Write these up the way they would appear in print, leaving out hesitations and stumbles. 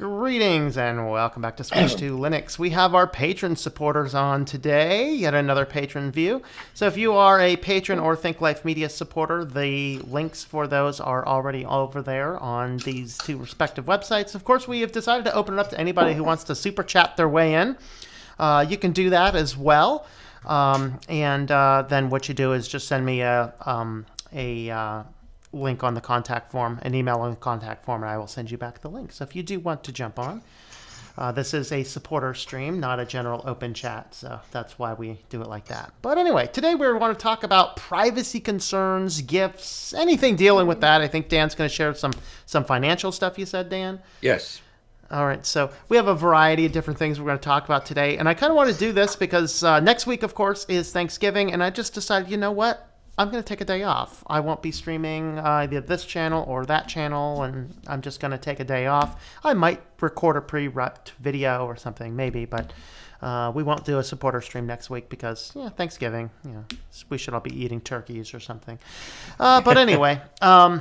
Greetings and welcome back to Switch to Linux. We have our patron supporters on today, yet another patron view. So if you are a patron or Think Life Media supporter, the links for those are already over there on these two respective websites. Of course, we have decided to open it up to anybody who wants to super chat their way in. You can do that as well. Then what you do is just send me a link on the contact form, an email on the contact form, and I will send you back the link. So if you do want to jump on, this is a supporter stream, not a general open chat, so that's why we do it like that. But anyway, today we want to talk about privacy concerns, gifts, anything dealing with that. I think Dan's going to share some financial stuff, you said, Dan? Yes. All right, so we have a variety of different things we're going to talk about today, and I kind of want to do this because next week, of course, is Thanksgiving, and I just decided, you know what? I'm going to take a day off. I won't be streaming either this channel or that channel, and I'm just going to take a day off. I might record a pre-repped video or something, maybe, but we won't do a supporter stream next week because, yeah, Thanksgiving. You know, we should all be eating turkeys or something. But anyway, what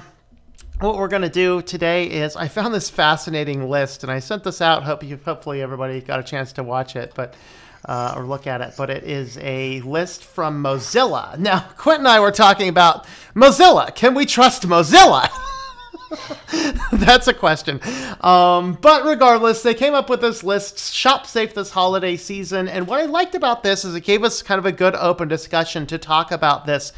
we're going to do today is I found this fascinating list, and I sent this out. Hopefully everybody got a chance to watch it, but or look at it, but it is a list from Mozilla. Now, Quint and I were talking about Mozilla. Can we trust Mozilla? That's a question. But regardless, they came up with this list, Shop Safe this holiday season. And what I liked about this is it gave us kind of a good open discussion to talk about this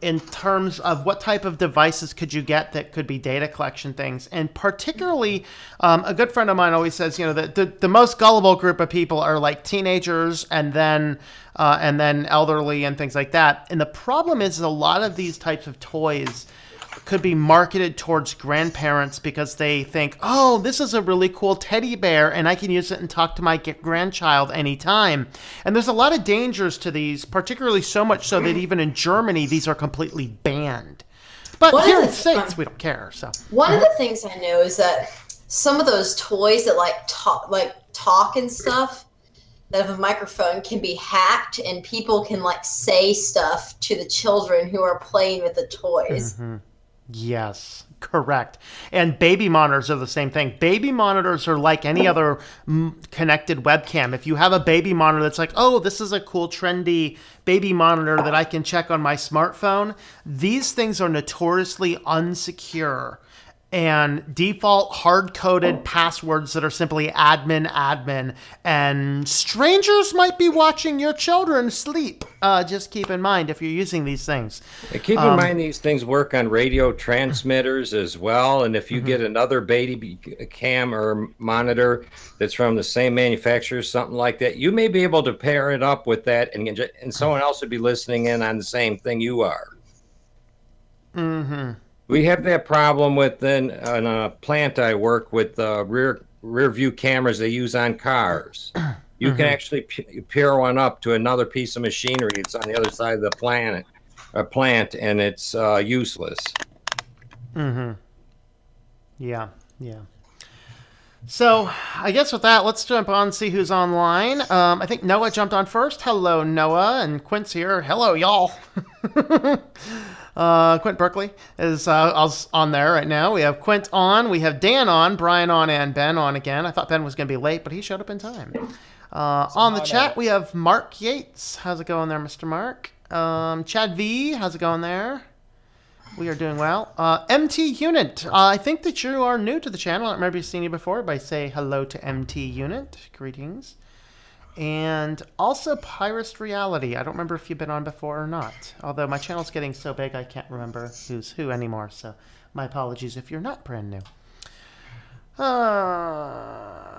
in terms of what type of devices could you get that could be data collection things. And particularly, a good friend of mine always says, you know, that the most gullible group of people are like teenagers and then elderly and things like that. And the problem is a lot of these types of toys could be marketed towards grandparents because they think, oh, this is a really cool teddy bear and I can use it and talk to my grandchild anytime. And there's a lot of dangers to these, particularly so much so that even in Germany, these are completely banned. But here in the States, we don't care. So one of the things I know is that some of those toys that talk and stuff that have a microphone can be hacked and people can like say stuff to the children who are playing with the toys. Mm-hmm. Yes, correct. And baby monitors are the same thing. Baby monitors are like any other connected webcam. If you have a baby monitor that's like, oh, this is a cool, trendy baby monitor that I can check on my smartphone, these things are notoriously unsecure and default hard-coded passwords that are simply admin, and strangers might be watching your children sleep. Just keep in mind if you're using these things. And keep in mind these things work on radio transmitters as well, and if you get another baby cam or monitor that's from the same manufacturer, something like that, you may be able to pair it up with that, and someone else would be listening in on the same thing you are. Mm-hmm. We have that problem within a plant I work with, rear view cameras they use on cars. You can actually pair one up to another piece of machinery. It's on the other side of the plant, and it's useless. Mm-hmm. Yeah, yeah. So I guess with that, let's jump on and see who's online. I think Noah jumped on first. Hello, Noah, and Quint's here. Hello, y'all. Quint Berkeley is on there right now. We have Quint on, we have Dan on, Brian on, and Ben on again. I thought Ben was going to be late, but he showed up in time. On the chat, we have Mark Yates. How's it going there, Mr. Mark? Chad V, how's it going there? We are doing well. MT Unit, I think that you are new to the channel. I don't remember seeing you before, but I say hello to MT Unit. Greetings. And also Pyrist Reality. I don't remember if you've been on before or not. Although my channel's getting so big I can't remember who's who anymore. So my apologies if you're not brand new.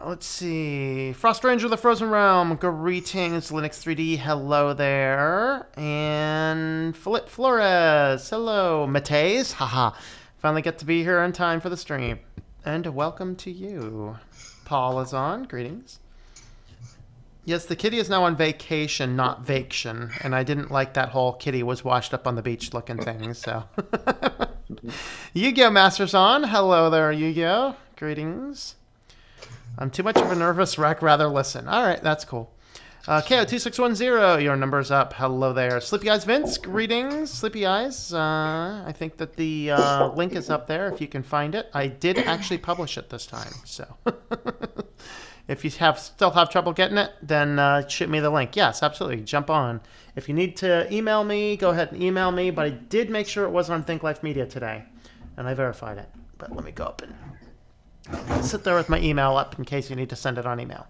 Let's see. Frost Ranger of the Frozen Realm. Greetings, Linux 3D. Hello there. And Philip Flores. Hello. Mateus. Haha. Finally get to be here on time for the stream. And welcome to you. Paul is on. Greetings. Yes, the kitty is now on vacation, not vacation. And I didn't like that whole kitty was washed up on the beach looking thing, so. Yu-Gi-Oh! Masters on. Hello there, Yu-Gi-Oh! Greetings. I'm too much of a nervous wreck, rather listen. All right, that's cool. KO2610, your number's up. Hello there. Sleepy Eyes Vince, greetings, Sleepy Eyes. I think that the link is up there if you can find it. I did actually publish it this time, so if you still have trouble getting it, then shoot me the link. Yes, absolutely. Jump on. If you need to email me, go ahead and email me, but I did make sure it was on Think Life Media today, and I verified it. But let me go up and sit there with my email up in case you need to send it on email.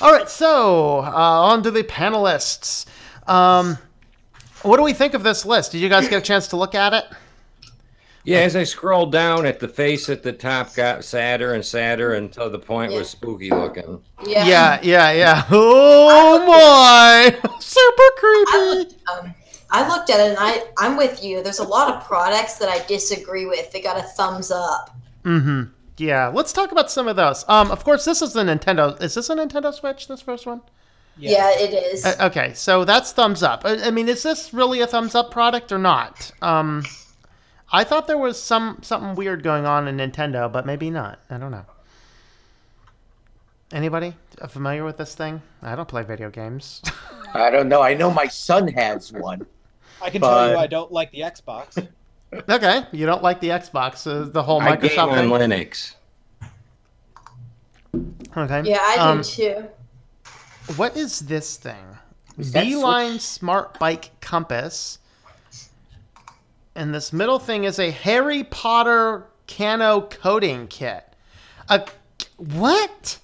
All right, so on to the panelists. What do we think of this list? Did you guys get a chance to look at it? Yeah, as I scrolled down at the face at the top got sadder and sadder until the point was spooky looking. Yeah. Oh my! Super creepy. I looked at it and I'm with you. There's a lot of products that I disagree with. They got a thumbs up. Mm-hmm. Yeah, let's talk about some of those. Of course, this is the Nintendo. Is this a Nintendo Switch, this first one? Yeah, it is. Okay, so that's thumbs up. I mean, is this really a thumbs up product or not? I thought there was something weird going on in Nintendo, but maybe not. I don't know. Anybody familiar with this thing? I don't play video games. I don't know. I know my son has one. I can tell you I don't like the Xbox. Okay, you don't like the Xbox, the whole Microsoft I game thing? on Linux. Okay. Yeah, I do too. What is this thing? V-Line Smart Bike Compass. And this middle thing is a Harry Potter Cano coding kit. What?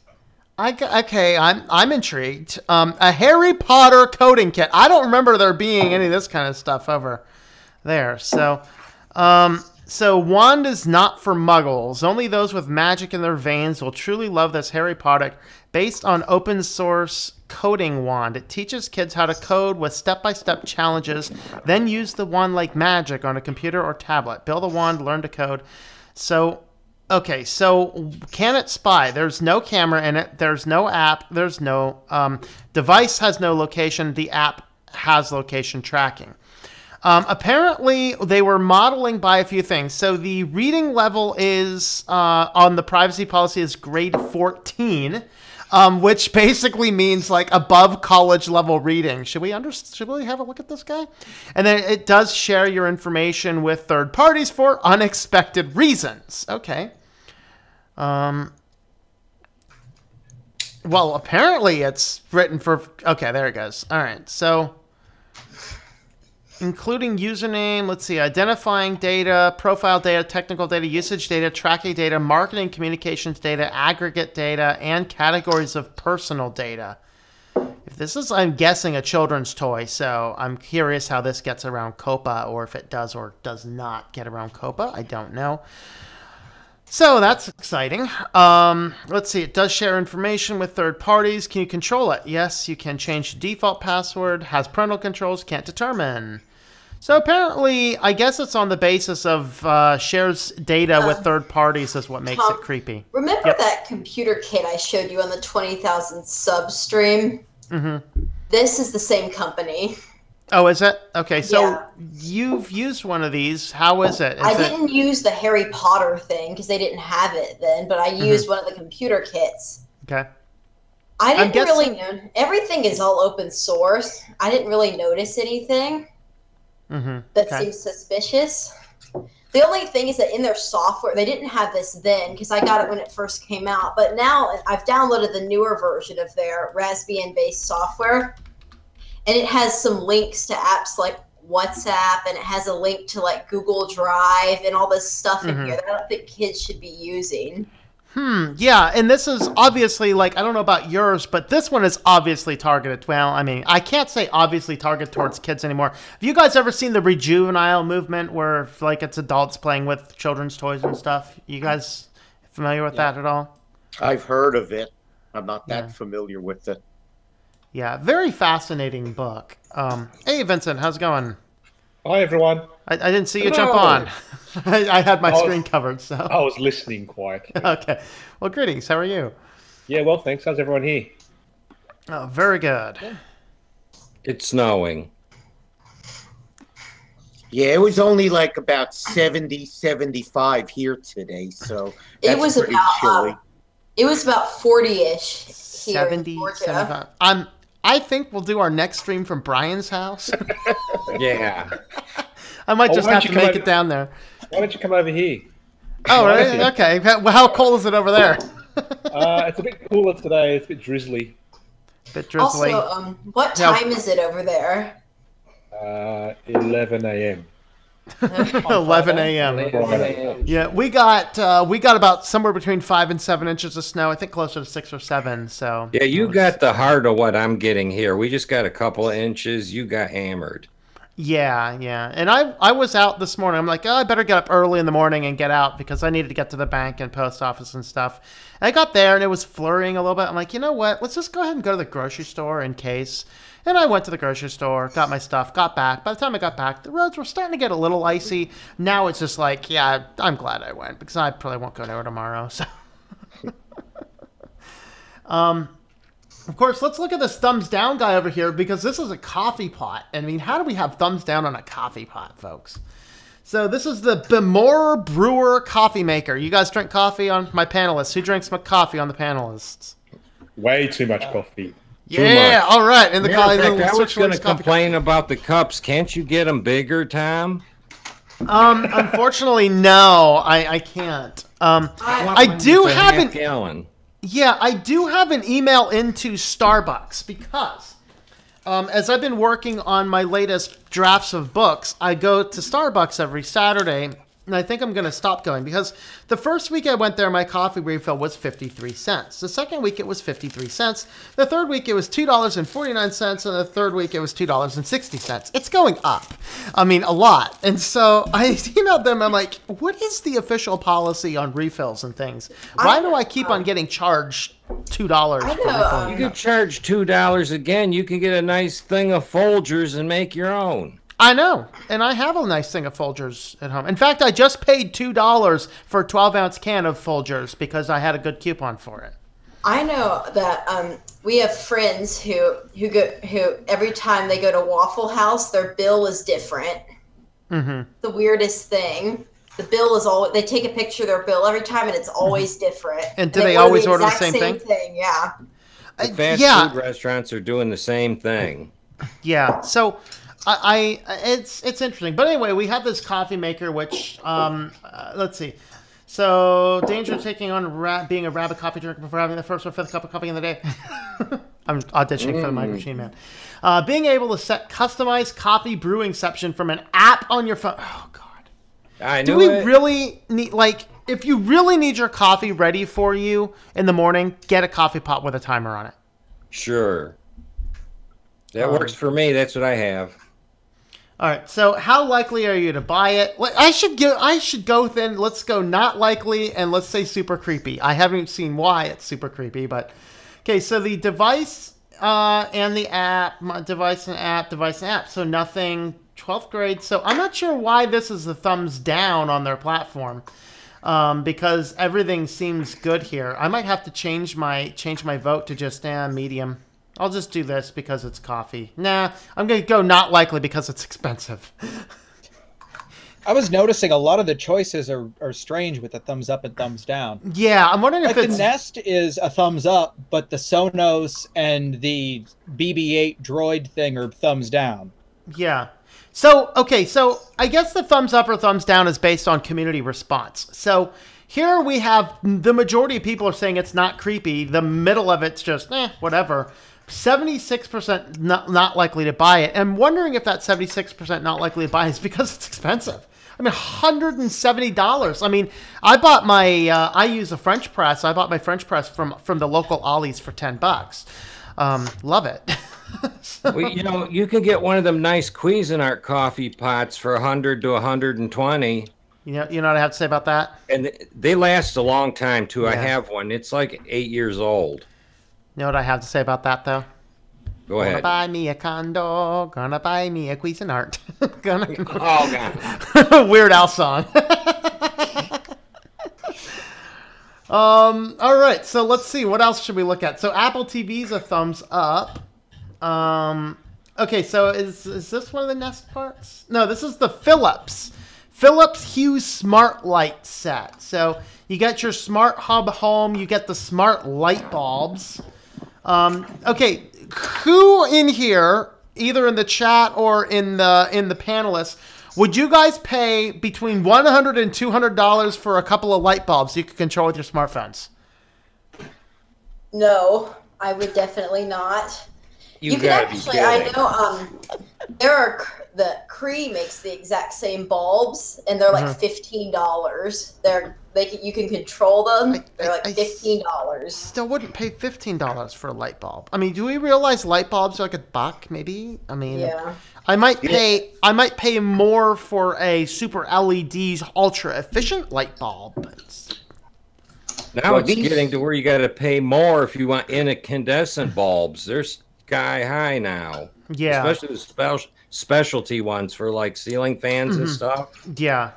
Okay, I'm intrigued. A Harry Potter coding kit. I don't remember there being any of this kind of stuff over there. So wand is not for muggles. Only those with magic in their veins will truly love this Harry Potter based on open source coding wand. It teaches kids how to code with step-by-step challenges, then use the wand like magic on a computer or tablet. Build a wand, learn to code. So, okay, so can it spy? There's no camera in it. There's no app. There's no device has no location. The app has location tracking. Apparently, they were modeling by a few things. So the reading level is on the privacy policy is grade 14, which basically means like above college level reading. Should we have a look at this guy? And then it does share your information with third parties for unexpected reasons. Okay. Well, apparently it's written for. Okay, there it goes. All right, so. Including username, let's see, identifying data, profile data, technical data, usage data, tracking data, marketing communications data, aggregate data, and categories of personal data. If this is, I'm guessing, a children's toy, so I'm curious how this gets around COPPA, or if it does or does not get around COPPA. I don't know. So that's exciting. Let's see. It does share information with third parties. Can you control it? Yes, you can change the default password. Has parental controls. Can't determine. So apparently, I guess it's on the basis of shares data with third parties is what makes Tom, it creepy. Remember that computer kit I showed you on the 20,000 sub stream? Mm-hmm. This is the same company. Oh, is it? Okay, so Yeah. you've used one of these. How is it? I didn't use the Harry Potter thing because they didn't have it then, but I used one of the computer kits. Okay. I didn't really know. Everything is all open source. I didn't really notice anything that seems suspicious. The only thing is that in their software, they didn't have this then because I got it when it first came out. But now I've downloaded the newer version of their Raspbian-based software. And it has some links to apps like WhatsApp, and it has a link to like Google Drive and all this stuff in here that I don't think kids should be using. Yeah, and this is obviously, like, I don't know about yours, but this one is obviously targeted. Well, I mean, I can't say obviously targeted towards kids anymore. Have you guys ever seen the rejuvenile movement where, like, it's adults playing with children's toys and stuff? You guys familiar with that at all? I've heard of it. I'm not that familiar with it. Yeah, very fascinating book. Hey, Vincent, how's it going? Hi, everyone. I didn't see you jump on. I had my screen covered, so. I was listening quietly. Okay. Well, greetings. How are you? Yeah, well, thanks. How's everyone here? Oh, very good. It's snowing. Yeah, it was only like about 70, 75 here today, so that's It was pretty chilly. about 40-ish here 70, in Georgia. 75. I think we'll do our next stream from Brian's house. Yeah. I might just why have don't to you make come it down there. Why don't you come over here? Oh, Why really? don't you? Okay. How cold is it over there? It's a bit cooler today. It's a bit drizzly. Bit drizzly. Also, what Yeah. time is it over there? 11 a.m. 11 a.m. Yeah, we got about somewhere between 5 and 7 inches of snow. I think closer to 6 or 7. So Yeah, you got the heart of what I'm getting here. We just got a couple of inches. You got hammered. Yeah. And I was out this morning. I'm like, oh, I better get up early in the morning and get out because I needed to get to the bank and post office and stuff. And I got there and it was flurrying a little bit. I'm like, you know what? Let's just go ahead and go to the grocery store in case. And I went to the grocery store, got my stuff, got back. By the time I got back, the roads were starting to get a little icy. Now it's just like, yeah, I'm glad I went because I probably won't go there tomorrow. So, of course, let's look at this thumbs down guy over here because this is a coffee pot. I mean, how do we have thumbs down on a coffee pot, folks? So this is the Bemore Brewer coffee maker. You guys drink coffee on my panelists? Who drinks coffee on the panelists? Way too much coffee. Yeah, all right. And the Matter of coffee. fact, I was going to complain about the cups. Can't you get them bigger, Tom? Unfortunately, no, I can't. I do have an gallon. Yeah, I do have an email into Starbucks because as I've been working on my latest drafts of books, I go to Starbucks every Saturday, and I think I'm going to stop going because the first week I went there, my coffee refill was 53 cents. The second week it was 53 cents. The third week it was $2.49, and the third week it was $2.60. It's going up. I mean, a lot. And so I emailed them. I'm like, what is the official policy on refills and things? Why do I keep on getting charged $2 for refilling? You could charge $2 again. You can get a nice thing of Folgers and make your own. I know, and I have a nice thing of Folgers at home. In fact, I just paid $2 for a 12-ounce can of Folgers because I had a good coupon for it. I know that we have friends who every time they go to Waffle House, their bill is different. Mm-hmm. The weirdest thing. The bill is always, they take a picture of their bill every time, and it's always different. And do they always order the exact same thing? Yeah. The fast food restaurants are doing the same thing. Yeah. So it's interesting. But anyway, we have this coffee maker, which let's see. So, danger of taking on being a rabid coffee drinker before having the first or fifth cup of coffee in the day. I'm auditioning for the Micro Machine Man. Being able to set customized coffee brewing section from an app on your phone. Oh God. I knew Do we it. really need, like, if you really need your coffee ready for you in the morning, get a coffee pot with a timer on it. Sure. That works for me. That's what I have. All right. So, how likely are you to buy it? I should go then. Let's go not likely, and let's say super creepy. I haven't seen why it's super creepy, but okay. So the device and the app, device and app. So nothing. 12th grade. So I'm not sure why this is a thumbs down on their platform, because everything seems good here. I might have to change my vote to just medium. I'll just do this because it's coffee. Nah, I'm going to go not likely because it's expensive. I was noticing a lot of the choices are strange with the thumbs up and thumbs down. Yeah, I'm wondering if like it's... the Nest is a thumbs up, but the Sonos and the BB-8 Droid thing are thumbs down. Yeah. So, okay, so I guess the thumbs up or thumbs down is based on community response. So here we have the majority of people are saying it's not creepy. The middle of it's just, whatever. 76% not likely to buy it. I'm wondering if that 76% not likely to buy is because it's expensive. I mean, $170. I mean, I bought my, I use a French press. I bought my French press from the local Ollie's for $10. Love it. Well, you can get one of them nice Cuisinart coffee pots for 100 to 120. You know what I have to say about that? And they last a long time, too. Yeah. I have one. It's like 8 years old. You know what I have to say about that, though? Go ahead. Gonna buy me a condo. Gonna buy me a Cuisinart. Oh, God. Weird Al song. All right, so let's see. What else should we look at? So Apple TV's a thumbs up. Okay, so is this one of the Nest parts? No, this is the Philips Hue Smart Light set. So you get your smart hub home, you get the smart light bulbs. Okay, who in here, either in the chat or in the panelists, would you guys pay between $100 and $200 for a couple of light bulbs you can control with your smartphones? No, I would definitely not. You can gotta be actually, kidding. I know, there are the Cree makes the exact same bulbs, and they're like $15. You can control them. They're like $15. Still wouldn't pay $15 for a light bulb. I mean, do we realize light bulbs are like $1, maybe? I mean, Yeah. I might pay more for a super LED ultra efficient light bulb. Now it's getting to where you got to pay more if you want incandescent bulbs. They're sky high now. Yeah. Especially the specialty ones for like ceiling fans and stuff. Yeah.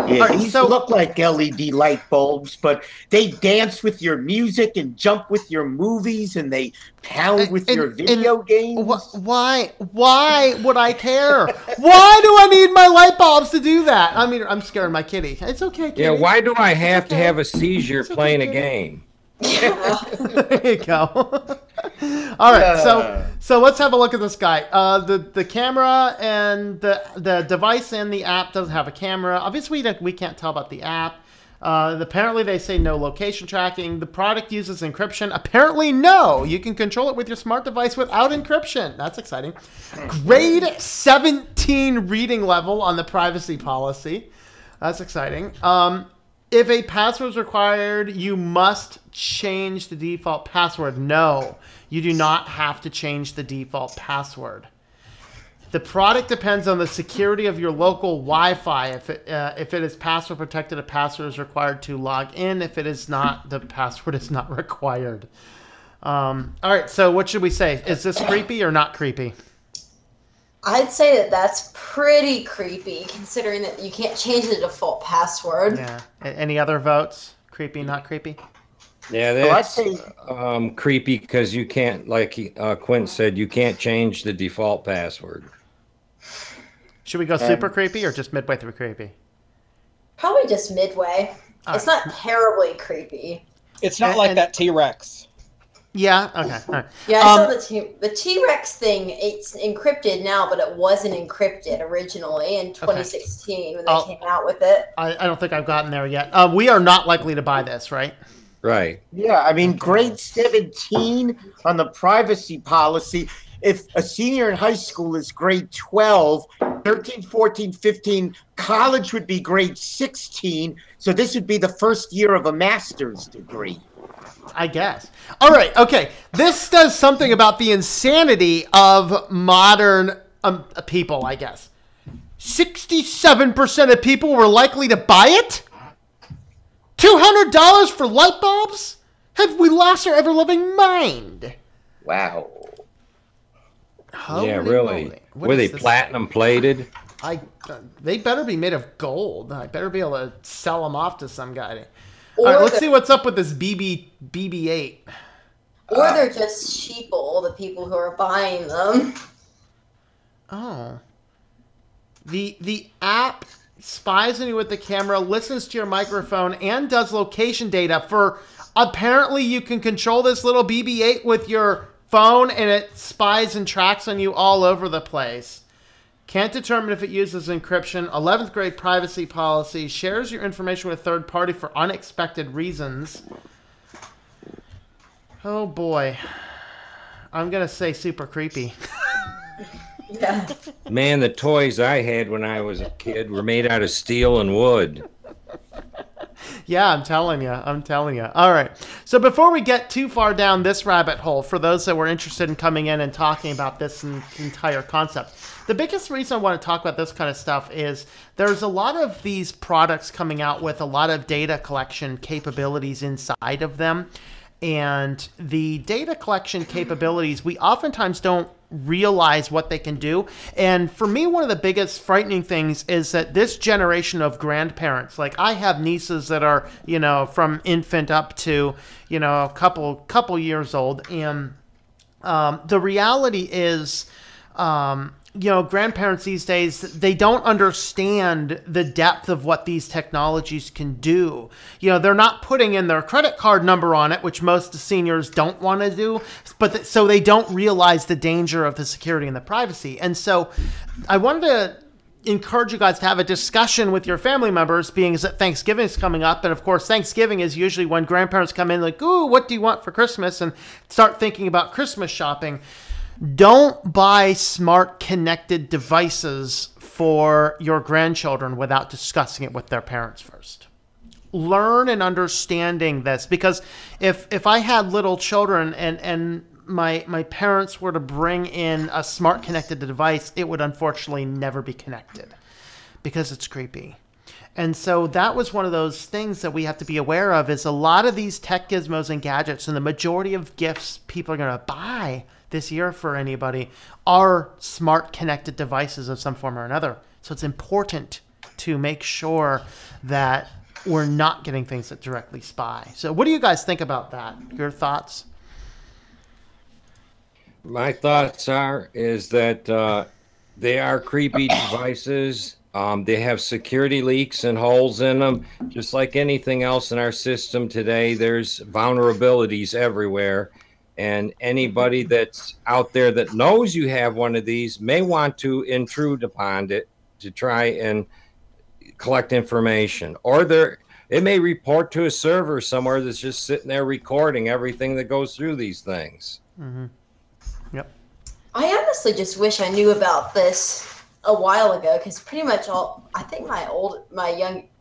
Yeah, Alright, these so- look like LED light bulbs, but they dance with your music and jump with your movies, and they pound with your video games. Why would I care? Why do I need my light bulbs to do that? I mean, I'm scaring my kitty. It's okay, kitty. Yeah, why do I have to have a seizure playing a game? There you go. All right, so let's have a look at this guy. The camera and the device and the app doesn't have a camera. Obviously, we can't tell about the app. Apparently, they say no location tracking. The product uses encryption. Apparently, no. You can control it with your smart device without encryption. That's exciting. Grade 17 reading level on the privacy policy. That's exciting. If a password is required, you must change the default password. No, you do not have to change the default password. The product depends on the security of your local Wi-Fi. If it is password protected, a password is required to log in. If it is not, the password is not required. All right, so what should we say? Is this creepy or not creepy? I'd say that that's pretty creepy, considering that you can't change the default password. Yeah. Any other votes? Creepy, not creepy? Yeah, Well, I'd that's say creepy because you can't, like Quint said, you can't change the default password. Should we go super creepy or just midway through creepy? Probably just midway. All It's right. not terribly creepy. It's not like that T-Rex. Yeah. Okay. All right. Yeah, I saw the T-Rex thing. It's encrypted now, but it wasn't encrypted originally in 2016 when they came out with it. I don't think I've gotten there yet. We are not likely to buy this, right? Right. yeah, I mean, grade 17 on the privacy policy. If a senior in high school is grade 12, 13, 14, 15, college would be grade 16. So this would be the first year of a master's degree. I guess. All right. Okay. This does something about the insanity of modern people, I guess. 67% of people were likely to buy it? $200 for light bulbs? Have we lost our ever-loving mind? Wow. Holy yeah, really. moly. What Were is they this? platinum plated? They better be made of gold. I better be able to sell them off to some guy. Or All right, let's the- see what's up with this BB-8. Or they're just sheeple, the people who are buying them. Oh. The app spies on you with the camera, listens to your microphone, and does location data for... Apparently, you can control this little BB-8 with your phone, and it spies and tracks on you all over the place. Can't determine if it uses encryption. 11th grade privacy policy. Shares your information with a third party for unexpected reasons. Oh, boy. I'm going to say super creepy. Yeah. Man, the toys I had when I was a kid were made out of steel and wood. Yeah, I'm telling you. All right. So before we get too far down this rabbit hole, for those that were interested in coming in and talking about this entire concept, the biggest reason I want to talk about this kind of stuff is there's a lot of these products coming out with a lot of data collection capabilities inside of them. And the data collection capabilities, we oftentimes don't realize what they can do. And for me, one of the biggest frightening things is that this generation of grandparents, like I have nieces that are, from infant up to, a couple years old. And the reality is, grandparents these days, they don't understand the depth of what these technologies can do. They're not putting in their credit card number on it, which most seniors don't want to do, but so they don't realize the danger of the security and the privacy. And so I wanted to encourage you guys to have a discussion with your family members, being as that Thanksgiving is coming up. And of course, Thanksgiving is usually when grandparents come in like, ooh, what do you want for Christmas? And start thinking about Christmas shopping. Don't buy smart connected devices for your grandchildren without discussing it with their parents first. Learn and understanding this, because if I had little children and my parents were to bring in a smart connected device, it would unfortunately never be connected because it's creepy. And so that was one of those things that we have to be aware of, is a lot of these tech gizmos and gadgets, and the majority of gifts people are going to buy this year for anybody, are smart connected devices of some form or another. So it's important to make sure that we're not getting things that directly spy. So what do you guys think about that? Your thoughts? My thoughts is that they are creepy devices. They have security leaks and holes in them. Just like anything else in our system today, there's vulnerabilities everywhere. And anybody that's out there that knows you have one of these may want to intrude upon it to try and collect information. Or it may report to a server somewhere that's just sitting there recording everything that goes through these things. Mm-hmm. Yep. I honestly just wish I knew about this a while ago, because pretty much I think my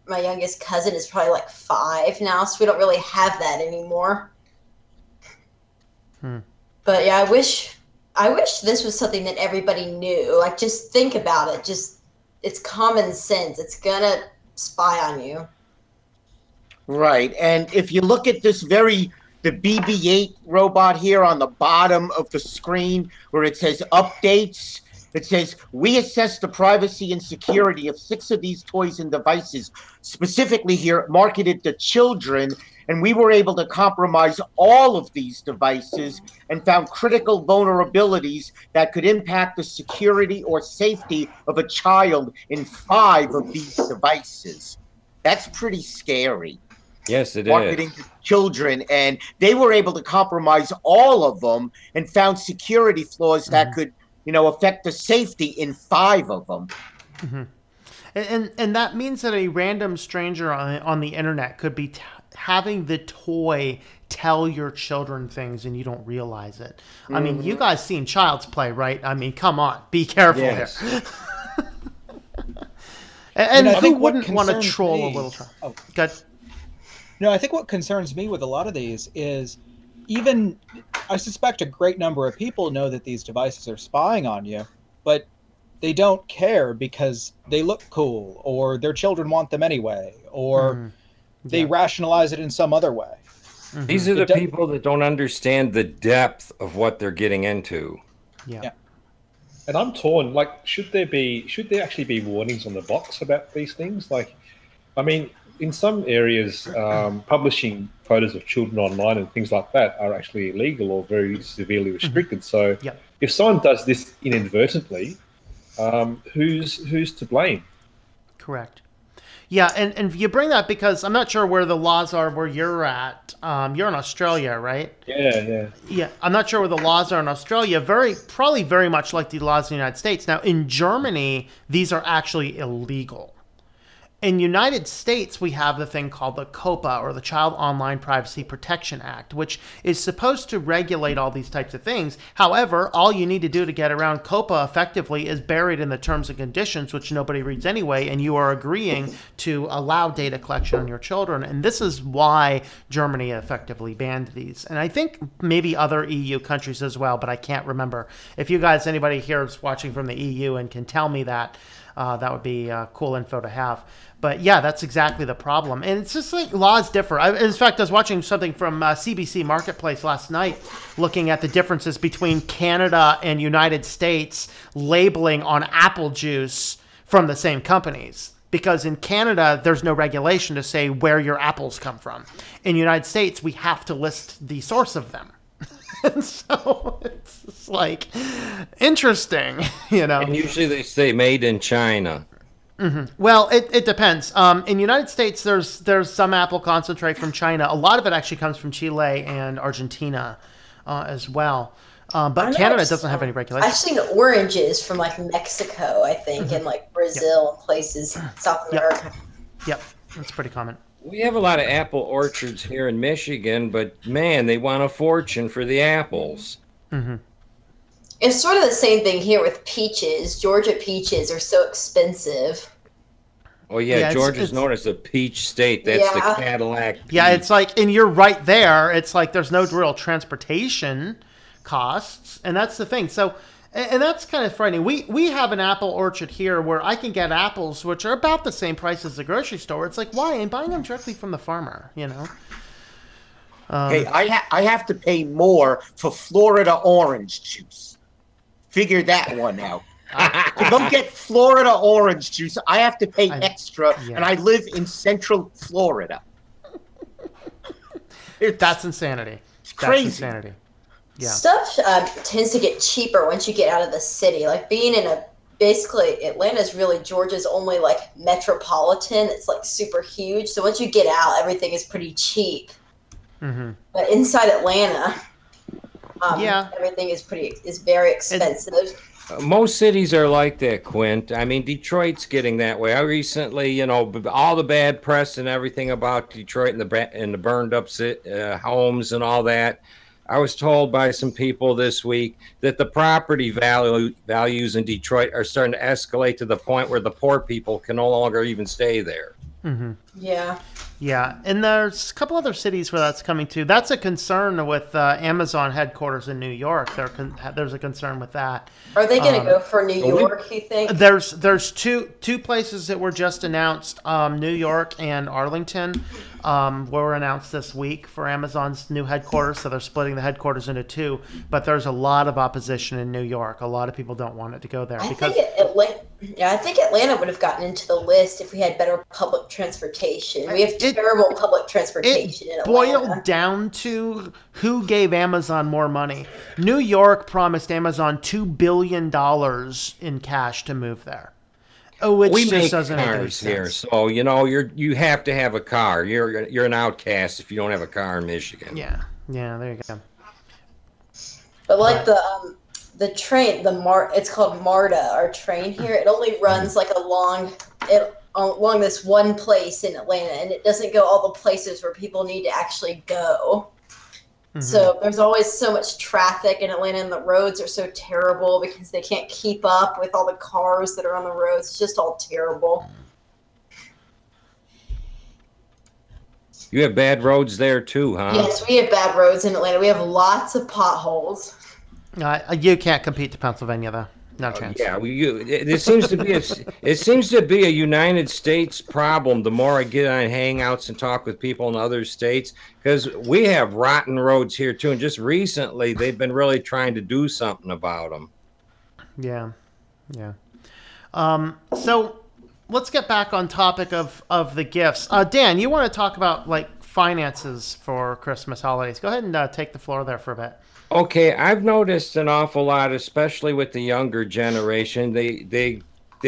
youngest cousin is probably like 5 now, so we don't really have that anymore. But yeah, I wish this was something that everybody knew. Like, just think about it. It's common sense. It's gonna spy on you. Right. And if you look at the BB-8 robot here on the bottom of the screen where it says updates, it says, we assess the privacy and security of 6 of these toys and devices, specifically here marketed to children, and we were able to compromise all of these devices and found critical vulnerabilities that could impact the security or safety of a child in 5 of these devices. That's pretty scary. Yes, it Marketing is. to children, and they were able to compromise all of them and found security flaws that could, affect the safety in 5 of them. Mm-hmm. And that means that a random stranger on the internet could be having the toy tell your children things and you don't realize it. I mean, you guys seen Child's Play, right? I mean, come on, be careful here. and I who think wouldn't want to troll a little child? Oh, good. No, I think what concerns me with a lot of these is I suspect a great number of people know that these devices are spying on you, but they don't care because they look cool, or their children want them anyway, or they rationalize it in some other way. Mm-hmm. These are the people that don't understand the depth of what they're getting into. Yeah. And I'm torn. Like, should there actually be warnings on the box about these things? Like, I mean, in some areas, publishing photos of children online and things like that are actually illegal or very severely restricted. So if someone does this inadvertently, who's to blame? Correct. Yeah, and you bring that because I'm not sure where the laws are where you're at. You're in Australia, right? Yeah. Yeah, I'm not sure where the laws are in Australia. Probably very much like the laws in the United States. Now, in Germany, these are actually illegal. In the United States, we have the thing called the COPPA, or the Child Online Privacy Protection Act, which is supposed to regulate all these types of things. However, all you need to do to get around COPPA effectively is buried in the terms and conditions, which nobody reads anyway, and you are agreeing to allow data collection on your children. And this is why Germany effectively banned these. And I think maybe other EU countries as well, but I can't remember. If you guys, anybody here is watching from the EU and can tell me that, that would be cool info to have. But yeah, that's exactly the problem. And it's just like laws differ. In fact, I was watching something from CBC Marketplace last night, looking at the differences between Canada and United States labeling on apple juice from the same companies. Because in Canada, there's no regulation to say where your apples come from. In the United States, we have to list the source of them. And so it's just like interesting, you know. And usually they say made in China. Well, it depends. In the United States, there's some apple concentrate from China. A lot of it actually comes from Chile and Argentina as well. But Canada doesn't have any regulations. I've seen oranges from like Mexico, I think, and like Brazil and places, South America. Yep, that's pretty common. We have a lot of apple orchards here in Michigan, but man, they want a fortune for the apples. It's sort of the same thing here with peaches. Georgia peaches are so expensive. Oh yeah, Georgia's it's known as the peach state. That's the Cadillac peach. Yeah, it's like, and you're right there. It's like there's no real transportation costs, and that's the thing. So, and that's kind of frightening. We have an apple orchard here where I can get apples which are about the same price as the grocery store. It's like, why? I'm buying them directly from the farmer, you know. Hey, I have to pay more for Florida orange juice. Figure that one out. To go get Florida orange juice, I have to pay extra, and I live in Central Florida. That's insanity. It's crazy. That's insanity. Yeah. Stuff tends to get cheaper once you get out of the city. Like being in basically Atlanta's really Georgia's only like metropolitan. It's like super huge. So once you get out, everything is pretty cheap. But inside Atlanta, everything is very expensive. Most cities are like that, Quint. I mean, Detroit's getting that way. I recently, you know, all the bad press and everything about Detroit and the burned up homes and all that. I was told by some people this week that the property values in Detroit are starting to escalate to the point where the poor people can no longer even stay there. Yeah. Yeah, and there's a couple other cities where that's coming to. That's a concern with Amazon headquarters in New York. There's a concern with that. Are they going to go for New York, you think? There's two places that were just announced, New York and Arlington, were announced this week for Amazon's new headquarters. So they're splitting the headquarters into two. But there's a lot of opposition in New York. A lot of people don't want it to go there. I think Atlanta would have gotten into the list if we had better public transportation. We have terrible public transportation in Atlanta. Boiled down to who gave Amazon more money. New York promised Amazon $2 billion in cash to move there. Which we just make doesn't make any cars sense. here, so you know you have to have a car. You're an outcast if you don't have a car in Michigan. Yeah, there you go. But like the train, it's called MARTA, our train here. It only runs like along this one place in Atlanta, and it doesn't go all the places where people need to actually go. So there's always so much traffic in Atlanta, and the roads are so terrible because they can't keep up with all the cars that are on the roads. It's just all terrible. You have bad roads there too, huh? Yes, we have bad roads in Atlanta. We have lots of potholes. You can't compete to Pennsylvania, though. No chance. Yeah, it seems to be a United States problem. The more I get on hangouts and talk with people in other states, because we have rotten roads here too, and just recently they've been really trying to do something about them. Yeah. So let's get back on topic of the gifts. Dan, you want to talk about like finances for Christmas holidays? Go ahead and take the floor there for a bit. Okay, I've noticed an awful lot, especially with the younger generation. They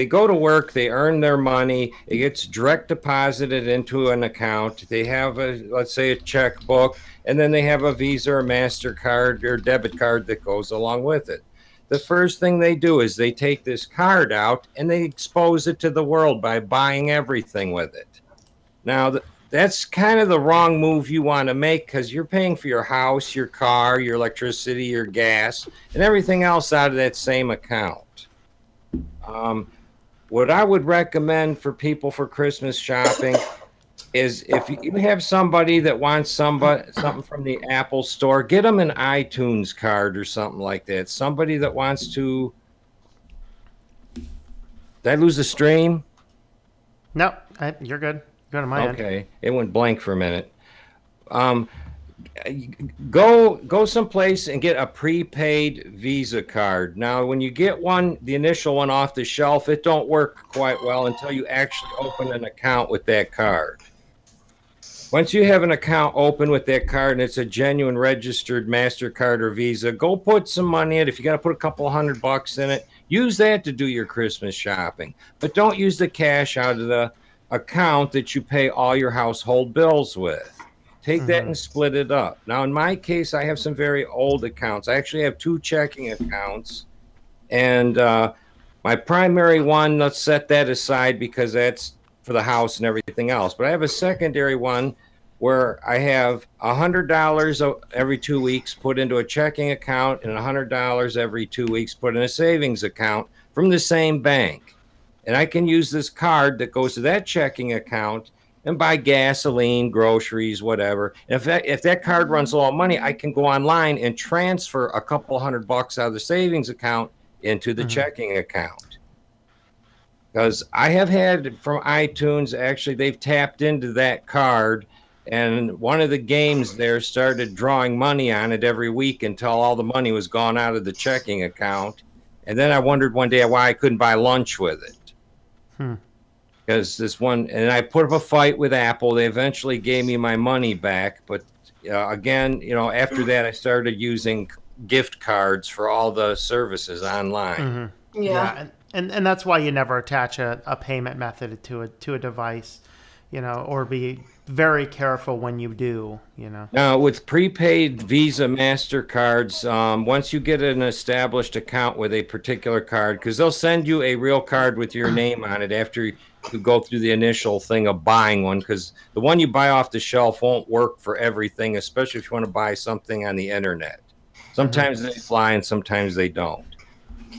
go to work, they earn their money, it gets direct deposited into an account. They have let's say a checkbook, and then they have a Visa or MasterCard or debit card that goes along with it. The first thing they do is they take this card out and they expose it to the world by buying everything with it. Now, that's kind of the wrong move you want to make, because you're paying for your house, your car, your electricity, your gas, and everything else out of that same account. What I would recommend for people for Christmas shopping is if you have somebody that wants something from the Apple store, get them an iTunes card or something like that. Somebody that wants to... Did I lose the stream? No, you're good. Go to my end. Okay, it went blank for a minute. Go someplace and get a prepaid Visa card. Now, when you get one, the initial one off the shelf, it don't work quite well until you actually open an account with that card. Once you have an account open with that card and it's a genuine registered MasterCard or Visa, go put some money in it. If you got to put a couple $100 in it, use that to do your Christmas shopping. But don't use the cash out of the account that you pay all your household bills with. Take that and split it up. Now, in my case, I have some very old accounts. I actually have 2 checking accounts. And my primary one, let's set that aside because that's for the house and everything else. But I have a secondary one where I have $100 every 2 weeks put into a checking account and $100 every 2 weeks put in a savings account from the same bank. And I can use this card that goes to that checking account and buy gasoline, groceries, whatever. And if that card runs low on money, I can go online and transfer a couple $100 out of the savings account into the checking account. Because I have had from iTunes, actually, they've tapped into that card, and one of the games there started drawing money on it every week until all the money was gone out of the checking account. And then I wondered one day why I couldn't buy lunch with it. Because this one, and I put up a fight with Apple. They eventually gave me my money back. But again, you know, after that, I started using gift cards for all the services online. Yeah. And that's why you never attach a payment method to a device, you know, or be very careful when you do, you know. Now, with prepaid Visa, MasterCards, once you get an established account with a particular card, because they'll send you a real card with your name on it after you go through the initial thing of buying one, because the one you buy off the shelf won't work for everything, especially if you want to buy something on the internet. Sometimes they fly and sometimes they don't.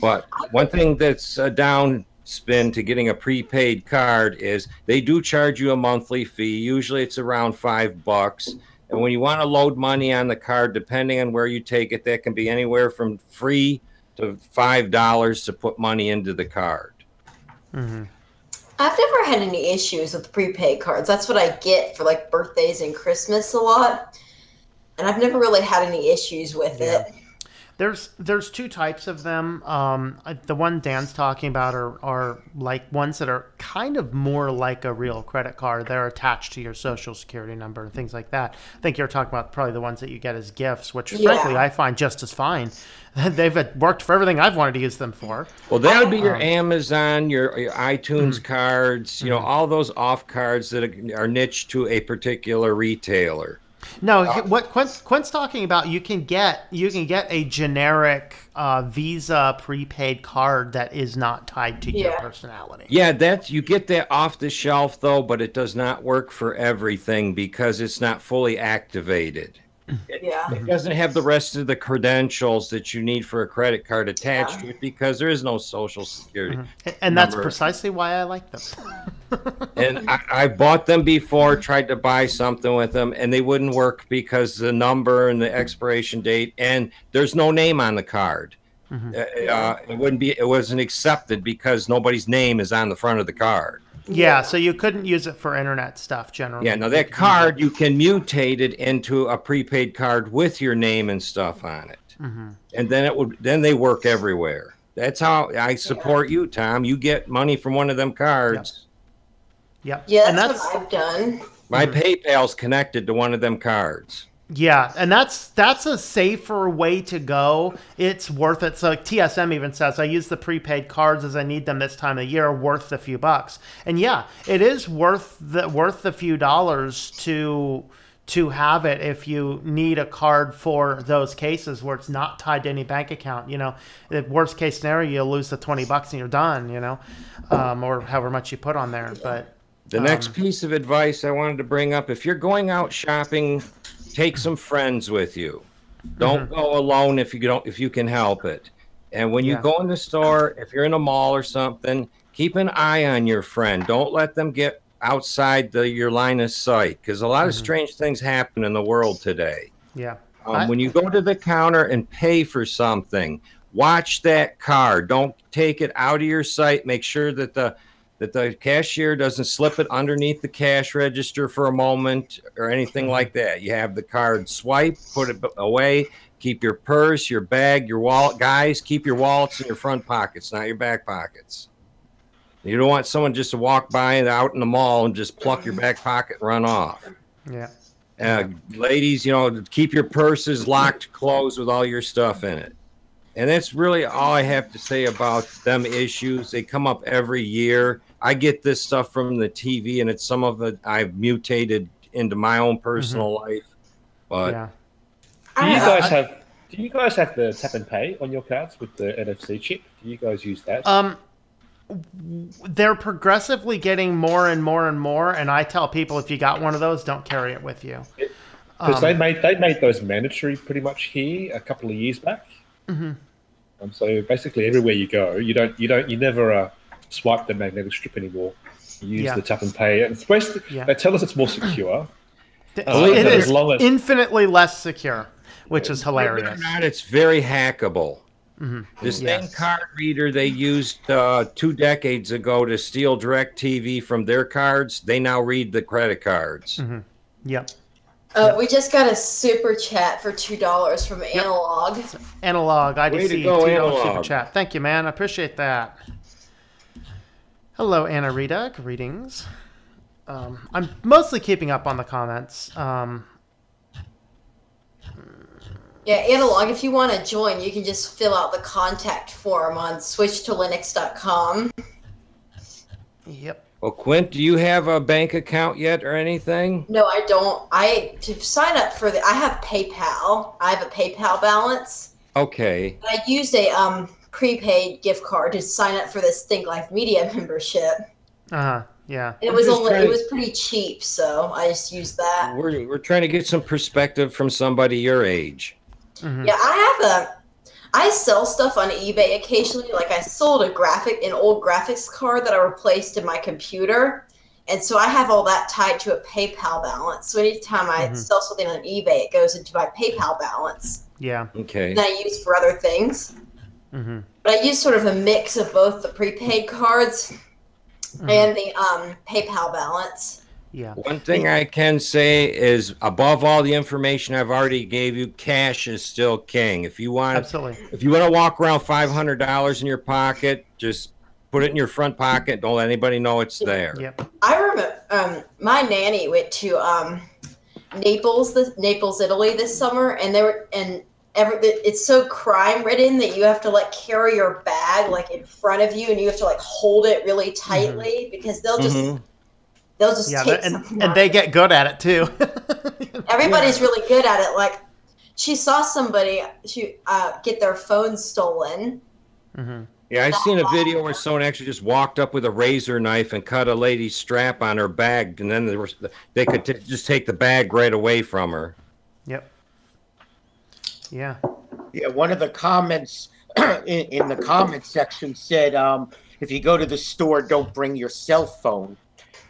But one thing that's a downspin to getting a prepaid card is they do charge you a monthly fee. Usually it's around $5. And when you want to load money on the card, depending on where you take it, that can be anywhere from free to $5 to put money into the card. I've never had any issues with prepaid cards. That's what I get for like birthdays and Christmas a lot. And I've never really had any issues with it. There's 2 types of them. The one Dan's talking about are like ones that are kind of more like a real credit card. They're attached to your social security number and things like that. I think you're talking about probably the ones that you get as gifts, which frankly I find just as fine. They've worked for everything I've wanted to use them for. Well, that would be your Amazon, your iTunes cards, you know, all those off cards that are niched to a particular retailer. No, what Quint's talking about, you can get a generic Visa prepaid card that is not tied to your personality. Yeah, you get that off the shelf though, but it does not work for everything because it's not fully activated. It doesn't have the rest of the credentials that you need for a credit card attached to it because there is no social security. And that's precisely why I like them. And I bought them before, tried to buy something with them, and they wouldn't work because the number and the expiration date, and there's no name on the card. It wasn't accepted because nobody's name is on the front of the card. Yeah, so you couldn't use it for internet stuff generally. Yeah, now that card, you can mutate it into a prepaid card with your name and stuff on it. And then they work everywhere. That's how I support you, Tom. You get money from one of them cards. Yep. Yeah, that's what I've done. My PayPal's connected to one of them cards. Yeah, and that's a safer way to go. It's worth it. So TSM even says, I use the prepaid cards as I need them this time of year, worth a few bucks. And yeah, it is worth the few dollars to have it if you need a card for those cases where it's not tied to any bank account. You know, the worst case scenario, you'll lose the $20 and you're done, you know, or however much you put on there. But the next piece of advice I wanted to bring up, if you're going out shopping, take some friends with you. Don't go alone if you can help it. And when you go in the store, if you're in a mall or something, keep an eye on your friend. Don't let them get outside your line of sight, because a lot of strange things happen in the world today. Yeah. When you go to the counter and pay for something, watch that card. Don't take it out of your sight. Make sure that the cashier doesn't slip it underneath the cash register for a moment or anything like that. You have the card swipe, put it away, keep your purse, your bag, your wallet. Guys, keep your wallets in your front pockets, not your back pockets. You don't want someone just to walk by and out in the mall and just pluck your back pocket and run off. Yeah. Ladies, keep your purses locked closed with all your stuff in it. And that's really all I have to say about them issues. They come up every year. I get this stuff from the TV, and it's some of it I've mutated into my own personal life. But Yeah. Do you guys have the tap and pay on your cards with the NFC chip? Do you guys use that? They're progressively getting more and more and more, and I tell people if you got one of those, don't carry it with you. Because they made those mandatory pretty much here a couple of years back. So basically, everywhere you go, you never swipe the magnetic strip anymore. You use the tap and pay, and it's supposed to, they tell us it's more secure. It is infinitely less secure, which is hilarious. Believe it or not, it's very hackable. The same card reader they used 2 decades ago to steal DirecTV from their cards, they now read the credit cards. Yep. We just got a super chat for $2 from Analog. Analog, I Way see to go, $2 Analog. super chat. Thank you, man. I appreciate that. Hello, Anna Rita. Greetings. I'm mostly keeping up on the comments. Yeah, Analog, if you want to join, you can just fill out the contact form on switchtolinux.com. Yep. Well, Quint, do you have a bank account yet or anything? No, I don't. To sign up for I have PayPal. I have a PayPal balance. Okay. I used a prepaid gift card to sign up for this Think Life Media membership. Yeah. And it was pretty cheap, so I just used that. We're trying to get some perspective from somebody your age. Yeah, I sell stuff on eBay occasionally. Like I sold an old graphics card that I replaced in my computer. And so I have all that tied to a PayPal balance. So anytime I sell something on eBay, it goes into my PayPal balance. Yeah. Okay. That I use for other things. But I use sort of a mix of both the prepaid cards and the PayPal balance. Yeah. One thing I can say is, above all the information I've already gave you, cash is still king. If you want, if you want to walk around $500 in your pocket, just put it in your front pocket. Don't let anybody know it's there. Yep. I remember my nanny went to Naples, Italy this summer, and it's so crime ridden that you have to like carry your bag like in front of you, and you have to like hold it really tightly because they'll just take something and they get good at it too. Everybody's really good at it. Like she saw somebody get their phone stolen. Yeah, I seen a video where someone actually just walked up with a razor knife and cut a lady's strap on her bag, and then they could just take the bag right away from her. Yep. Yeah. Yeah, one of the comments in the comment section said, if you go to the store, don't bring your cell phone.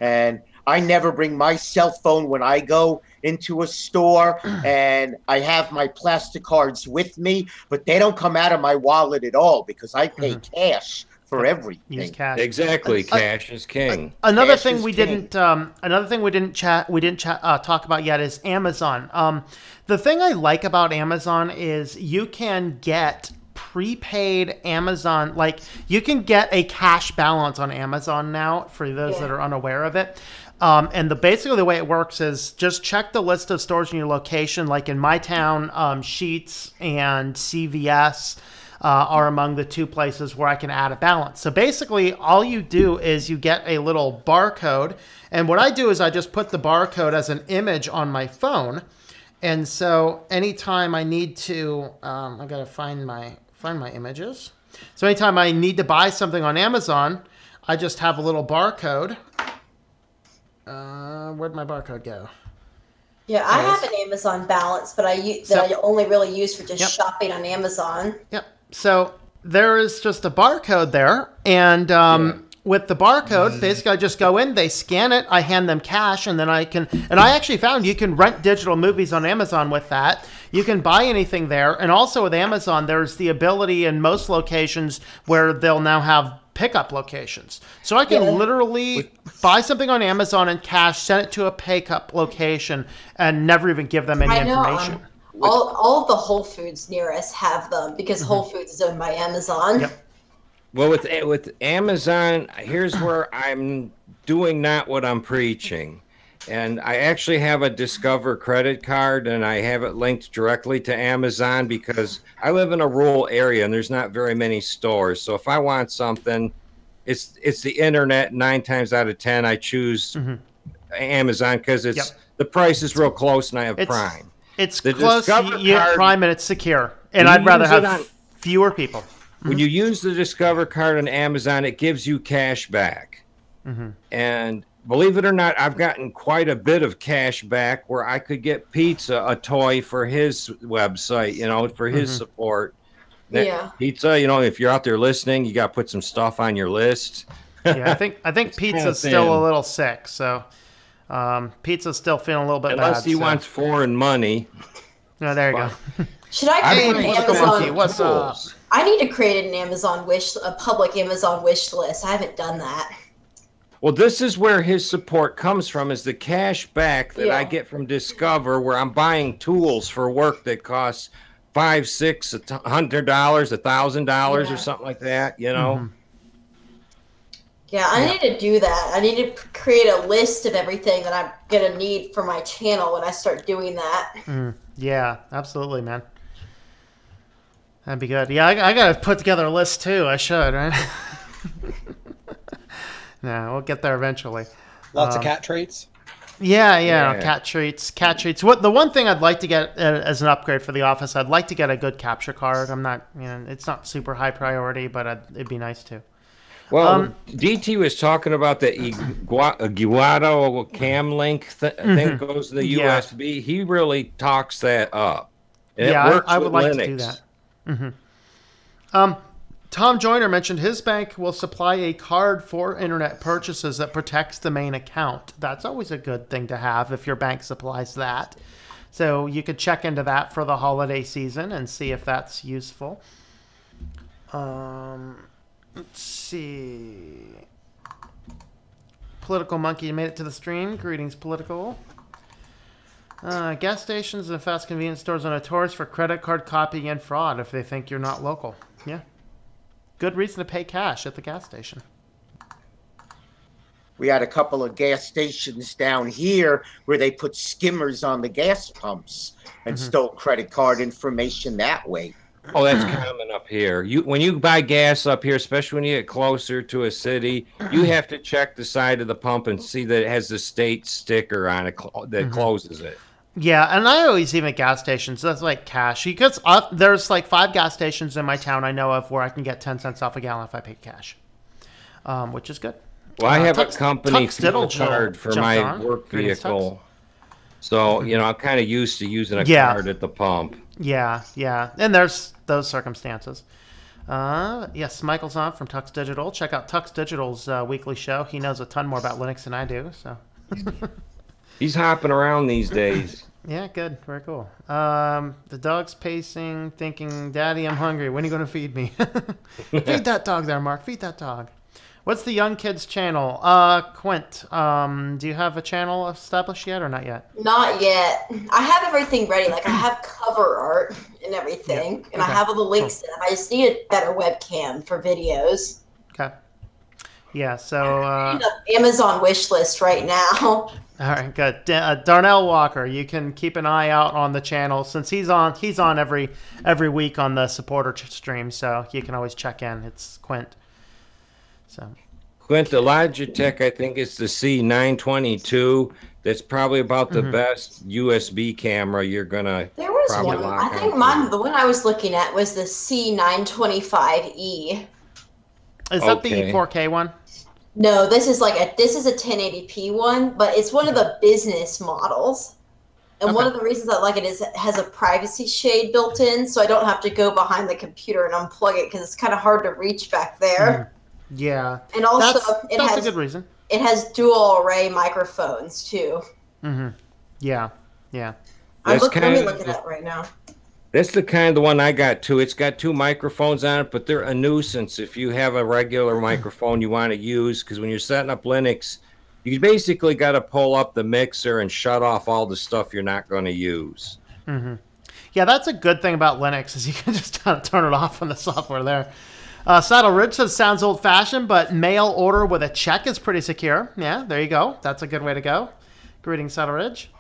And I never bring my cell phone when I go into a store, and I have my plastic cards with me, but they don't come out of my wallet at all because I pay cash for everything. Use cash. Exactly, cash is king. Another thing we didn't talk about yet is Amazon. The thing I like about Amazon is you can get prepaid Amazon, like you can get a cash balance on Amazon now for those that are unaware of it. And basically the way it works is just check the list of stores in your location. Like in my town, Sheetz and CVS are among the 2 places where I can add a balance. So basically all you do is you get a little barcode. And what I do is I just put the barcode as an image on my phone. And so anytime I need to, I gotta find my images. So anytime I need to buy something on Amazon, I just have a little barcode. Where'd my barcode go? Yeah, I have an Amazon balance, but I only really use for just shopping on Amazon. Yep. So there is just a barcode there, and with the barcode, basically I just go in, they scan it, I hand them cash, and then I actually found you can rent digital movies on Amazon with that. You can buy anything there. And also with Amazon, there's the ability in most locations where they'll now have pickup locations. So I can literally buy something on Amazon and cash, send it to a pickup location, and never even give them any information. All of the Whole Foods near us have them because Whole Foods is owned by Amazon. Yep. Well, with Amazon, here's where I'm doing not what I'm preaching. And I actually have a Discover credit card, and I have it linked directly to Amazon because I live in a rural area and there's not very many stores. So if I want something, it's the internet. 9 times out of 10, I choose Amazon because the price is real close and I have Prime. It's the close. Discover You get card, Prime and it's secure. And I'd rather have fewer people. When you use the Discover card on Amazon, it gives you cash back. And believe it or not, I've gotten quite a bit of cash back where I could get Pizza a toy for his website, you know, for his support. Yeah. Pizza, you know, if you're out there listening, you got to put some stuff on your list. Yeah, I think Pizza's still a little sick, so Pizza's still feeling a little bit Unless bad. he wants foreign money. No, there you go. Should I create an Amazon? What's up? I need to create an Amazon a public Amazon wish list. I haven't done that. Well, this is where his support comes from, is the cash back that I get from Discover, where I'm buying tools for work that costs $500, $600, $1,000 or something like that, you know? Yeah, I need to do that. I need to create a list of everything that I'm going to need for my channel when I start doing that. Yeah, absolutely, man. That'd be good. Yeah, I got to put together a list too. I should, right? No, we'll get there eventually. Lots of cat treats. Yeah. Cat treats. The one thing I'd like to get as an upgrade for the office, I'd like to get a good capture card. I'm not, it's not super high priority, but it'd be nice to. Well, DT was talking about the Iguado cam link thing that goes to the USB. He really talks that up. And it works I would with like Linux. to do that. Tom Joyner mentioned his bank will supply a card for internet purchases that protects the main account. That's always a good thing to have if your bank supplies that. So you could check into that for the holiday season and see if that's useful. Let's see. Political Monkey made it to the stream. Greetings, Political. Gas stations and fast convenience stores are notorious for credit card copying and fraud if they think you're not local. Yeah. Good reason to pay cash at the gas station. We had a couple of gas stations down here where they put skimmers on the gas pumps and stole credit card information that way. Oh, that's common up here. When you buy gas up here, especially when you get closer to a city, you have to check the side of the pump and see that it has the state sticker on it that closes it. Yeah, and I always even at gas stations, that's like cash. Because there's like 5 gas stations in my town I know of where I can get 10 cents off a gallon if I pay cash, which is good. Well, I have a company fuel card for my work vehicle. So, I'm kind of used to using a card at the pump. Yeah. And there's those circumstances. Yes, Michael's on from Tux Digital. Check out Tux Digital's weekly show. He knows a ton more about Linux than I do, so... He's hopping around these days. Yeah, good. Very cool. The dog's pacing, thinking, Daddy, I'm hungry. When are you going to feed me? Feed that dog there, Mark. Feed that dog. What's the Young Kids channel? Quint, do you have a channel established yet or not yet? Not yet. I have everything ready. Like, I have cover art and everything. And I have all the links set up. I just need a better webcam for videos. Okay. Yeah, so... I need an Amazon wish list right now. All right, good. Darnell Walker, you can keep an eye out on the channel since he's on every week on the supporter stream, so you can always check in. It's Quint. So Quint, the Logitech, I think it's the C922. That's probably about the best USB camera you're gonna. There was one. I think the one I was looking at was the C925E. Is that the 4K one? No, this is a 1080p one, but it's one of the business models. And one of the reasons I like it is it has a privacy shade built in, so I don't have to go behind the computer and unplug it because it's kind of hard to reach back there. Yeah. And also, that's a good reason. It has dual array microphones too. Yeah. I'm looking at it right now. That's the one I got too. It's got 2 microphones on it, but they're a nuisance if you have a regular microphone you want to use, because when you're setting up Linux, you basically got to pull up the mixer and shut off all the stuff you're not going to use. Yeah, that's a good thing about Linux is you can just turn it off on the software there. Saddle Ridge says, sounds old-fashioned, but mail order with a check is pretty secure. Yeah, there you go. That's a good way to go. Greetings, Saddle Ridge.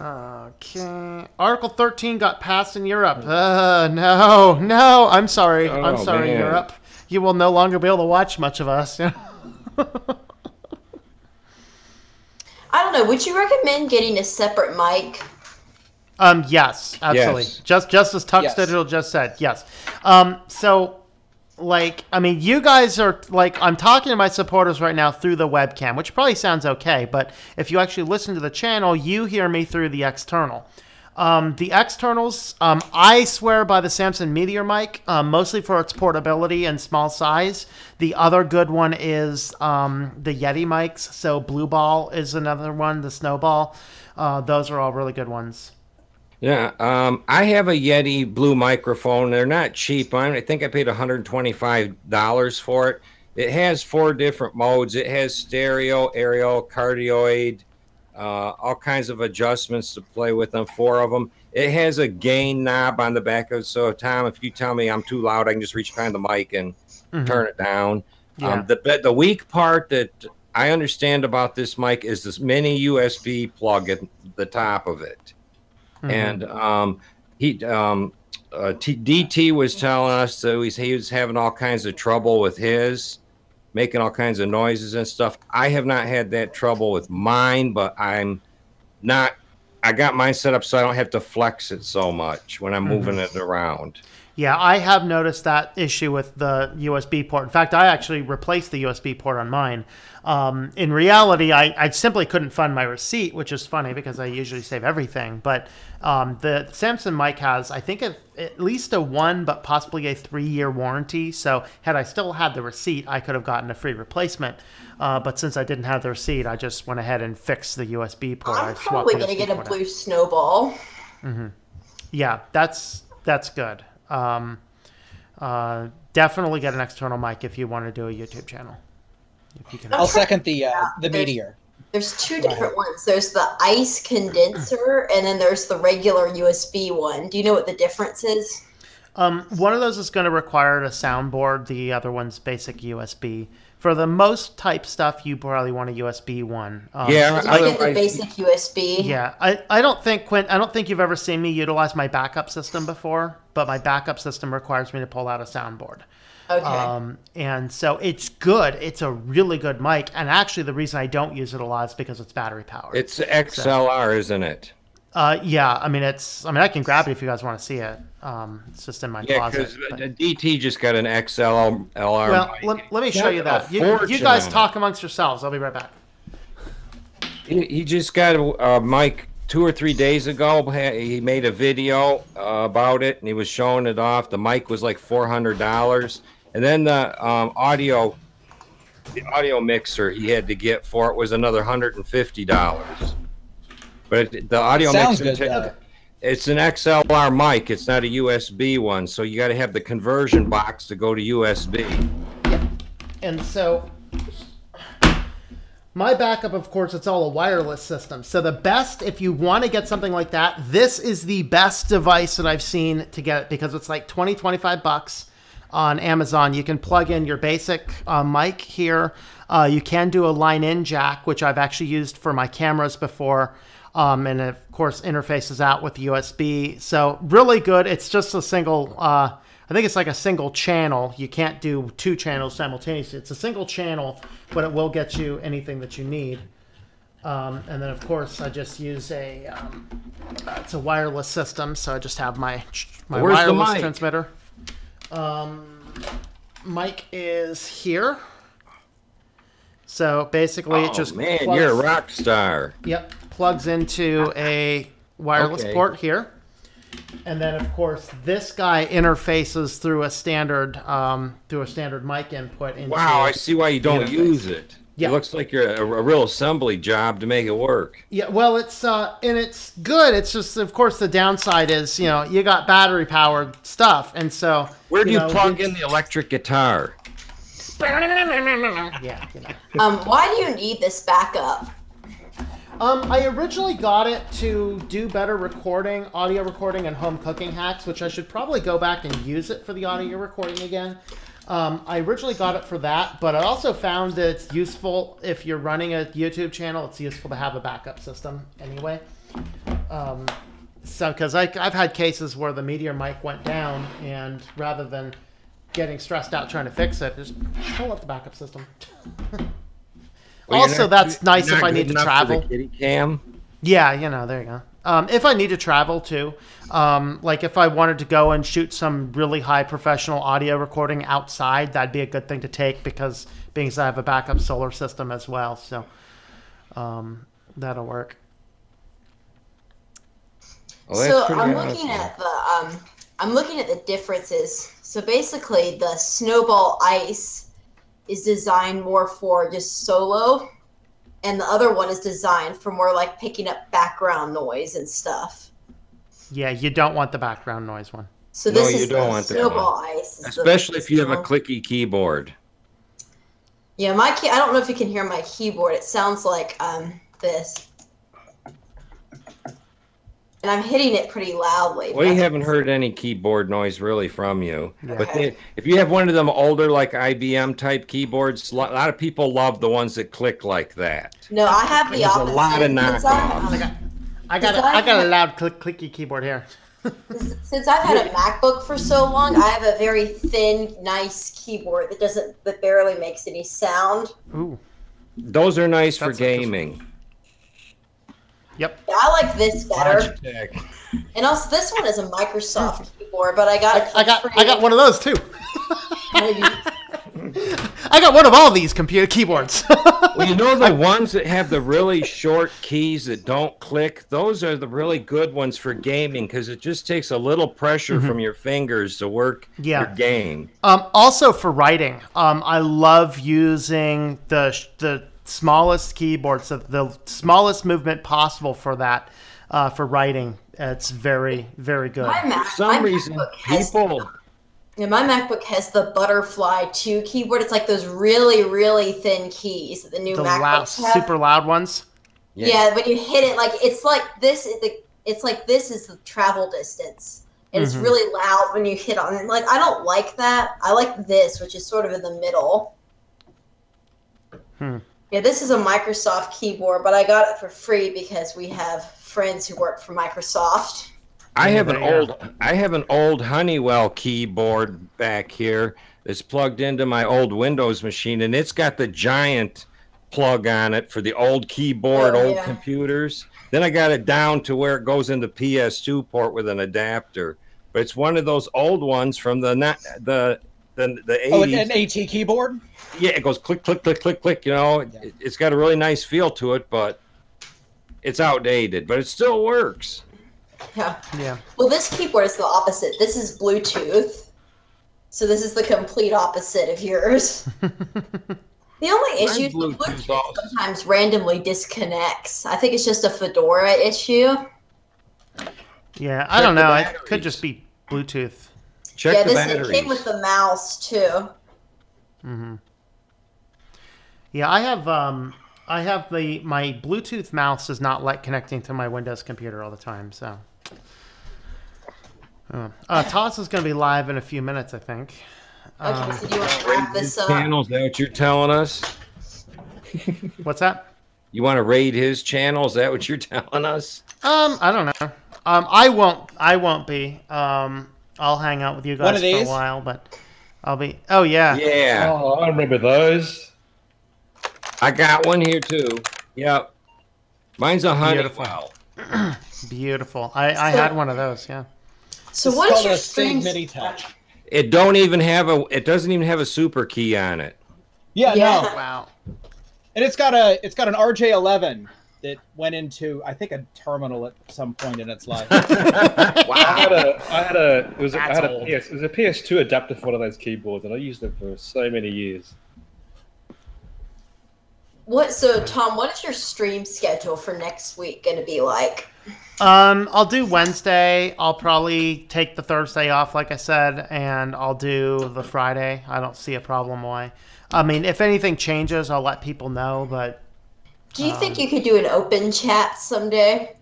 Okay. Article 13 got passed in Europe. No. I'm sorry. I'm sorry, man. Europe. You will no longer be able to watch much of us. I don't know. Would you recommend getting a separate mic? Yes, absolutely. Yes. Just as Tux Yes. Digital just said, yes. So, like, I mean, you guys are, like, I'm talking to my supporters right now through the webcam, which probably sounds okay, but if you actually listen to the channel, you hear me through the external. The externals, I swear by the Samson Meteor mic, mostly for its portability and small size. The other good one is the Yeti mics. So Blue Ball is another one, the Snowball. Those are all really good ones. Yeah, I have a Yeti Blue microphone. They're not cheap. I think I paid $125 for it. It has 4 different modes. It has stereo, aerial, cardioid, all kinds of adjustments to play with on 4 of them. It has a gain knob on the back of it. So, Tom, if you tell me I'm too loud, I can just reach behind the mic and turn it down. Yeah. The weak part that I understand about this mic is this mini USB plug at the top of it. And DT was telling us that he was having all kinds of trouble with his, making all kinds of noises and stuff. I have not had that trouble with mine, but I got mine set up so I don't have to flex it so much when I'm moving it around. Yeah, I have noticed that issue with the USB port. In fact, I actually replaced the USB port on mine. In reality, I simply couldn't find my receipt, which is funny because I usually save everything. But the Samsung mic has, I think, at least a 1, but possibly a 3-year warranty. So had I still had the receipt, I could have gotten a free replacement. But since I didn't have the receipt, I just went ahead and fixed the USB port. I'm probably going to get a blue Snowball. Yeah, that's good. Definitely get an external mic if you want to do a YouTube channel. If you can. I'll second the Meteor. There's 2 different ones. There's the ice condenser, and then there's the regular USB one. Do you know what the difference is? One of those is going to require a soundboard. The other one's basic USB. For the most type stuff, you probably want a USB one. Yeah, I get the basic USB. Yeah, I don't think, Quint, I don't think you've ever seen me utilize my backup system before, but my backup system requires me to pull out a soundboard. Okay. And so it's good. It's a really good mic. And actually, the reason I don't use it a lot is because it's battery powered. It's XLR, isn't it? Yeah, I mean, I can grab it if you guys want to see it. It's just in my closet. Yeah, because DT just got an XLR well, mic. let me show you that. You guys talk amongst yourselves. I'll be right back. He just got a mic 2 or 3 days ago. He made a video about it, and he was showing it off. The mic was like $400. And then the audio mixer he had to get for it was another $150. But the audio mixer, it's an XLR mic. It's not a USB one, so you got to have the conversion box to go to USB. Yeah. And so my backup, of course, it's all a wireless system. So the best, if you want to get something like that, this is the best device that I've seen to get it because it's like $20-25 on Amazon. You can plug in your basic mic here. You can do a line-in jack, which I've actually used for my cameras before. And of course interfaces out with USB. So really good. It's just a single, I think it's like a single channel. You can't do 2 channels simultaneously. It's a single channel, but it will get you anything that you need. And then of course I just use it's a wireless system. So I just have my wireless transmitter. Mic is here. So basically it just man, you're a rock star. Yep. Plugs into a wireless port here, and then of course this guy interfaces through a standard mic input. Into wow, I see why you don't use it. Yeah. It looks like you're a real assembly job to make it work. Yeah, well, it's and it's good. It's just, of course, the downside is you got battery powered stuff, and so where do you plug in the electric guitar? Yeah. Why do you need this backup? I originally got it to do better recording, audio recording, and home cooking hacks, which I should probably go back and use it for the audio recording again. I originally got it for that, but I also found that it's useful if you're running a YouTube channel. It's useful to have a backup system anyway. So, because I've had cases where the Meteor mic went down, and rather than getting stressed out trying to fix it, just pull up the backup system. Well, also, that's nice if I need to travel. Kitty cam. Yeah, there you go. If I need to travel too, like if I wanted to go and shoot some really high professional audio recording outside, that'd be a good thing to take because being as I have a backup solar system as well, so that'll work. So I'm looking at the differences. So basically, the Snowball Ice is designed more for just solo, and the other one is designed for more like picking up background noise and stuff. Yeah, you don't want the background noise one. So this is the Snowball Ice, especially if you have a clicky keyboard. Yeah, I don't know if you can hear my keyboard. It sounds like this. And I'm hitting it pretty loudly. Well, you haven't heard any keyboard noise really from you. Yeah. But if you have one of them older, like IBM type keyboards, a lot of people love the ones that click like that. No, I have the opposite. There's a lot of knockoffs. I got a loud clicky keyboard here. Since I've had a MacBook for so long, I have a very thin, nice keyboard that barely makes any sound. Ooh. Those are nice for gaming. Yep. Yeah, I like this better. And also, this one is a Microsoft keyboard, but I got one of those too. I got one of all these computer keyboards. Well, the ones that have the really short keys that don't click, those are the really good ones for gaming because it just takes a little pressure from your fingers to work your game. Also for writing, I love using the smallest keyboard, so the smallest movement possible for that, for writing. It's very, very good. For some reason, my MacBook has the Butterfly 2 keyboard. It's like those really, really thin keys that the new MacBooks have. Super loud ones. Yeah, when you hit it, like it's like this. It's like this is the travel distance, and it's really loud when you hit on it. Like I don't like that. I like this, which is sort of in the middle. Yeah, this is a Microsoft keyboard, but I got it for free because we have friends who work for Microsoft. I have an old Honeywell keyboard back here that's plugged into my old Windows machine, and it's got the giant plug on it for the old keyboard, computers. Then I got it down to where it goes into PS2 port with an adapter. But it's one of those old ones from the 80s. Oh, an AT keyboard? Yeah, it goes click, click, click, click, click. It's got a really nice feel to it, but it's outdated. But it still works. Yeah. Well, this keyboard is the opposite. This is Bluetooth. So this is the complete opposite of yours. The only issue is Bluetooth sometimes randomly disconnects. I think it's just a Fedora issue. Yeah, I don't know. It could just be Bluetooth. Check the batteries. It came with the mouse too. Yeah, I have my Bluetooth mouse does not like connecting to my Windows computer all the time. So, Toss is going to be live in a few minutes, I think. Okay, so do you want to wrap this up? Channels, is that what you're telling us? What's that? You want to raid his channel? Is that what you're telling us? I don't know. I won't be. I'll hang out with you guys for a while, but I'll be. Oh yeah. Yeah. Oh, I remember those. I got one here too. Yep. Mine's a Honeywell. Beautiful. I had one of those. Yeah. So what is your stream MIDI touch? It doesn't even have a super key on it. Yeah. No. Wow. And it's got an RJ11 that went into, I think, a terminal at some point in its life. Wow. It was a PS2 adapter for one of those keyboards, and I used it for so many years. So Tom, what is your stream schedule for next week going to be like? I'll do Wednesday. I'll probably take the Thursday off, like I said, and I'll do the Friday. I don't see a problem why. I mean, if anything changes, I'll let people know, but... Do you think you could do an open chat someday?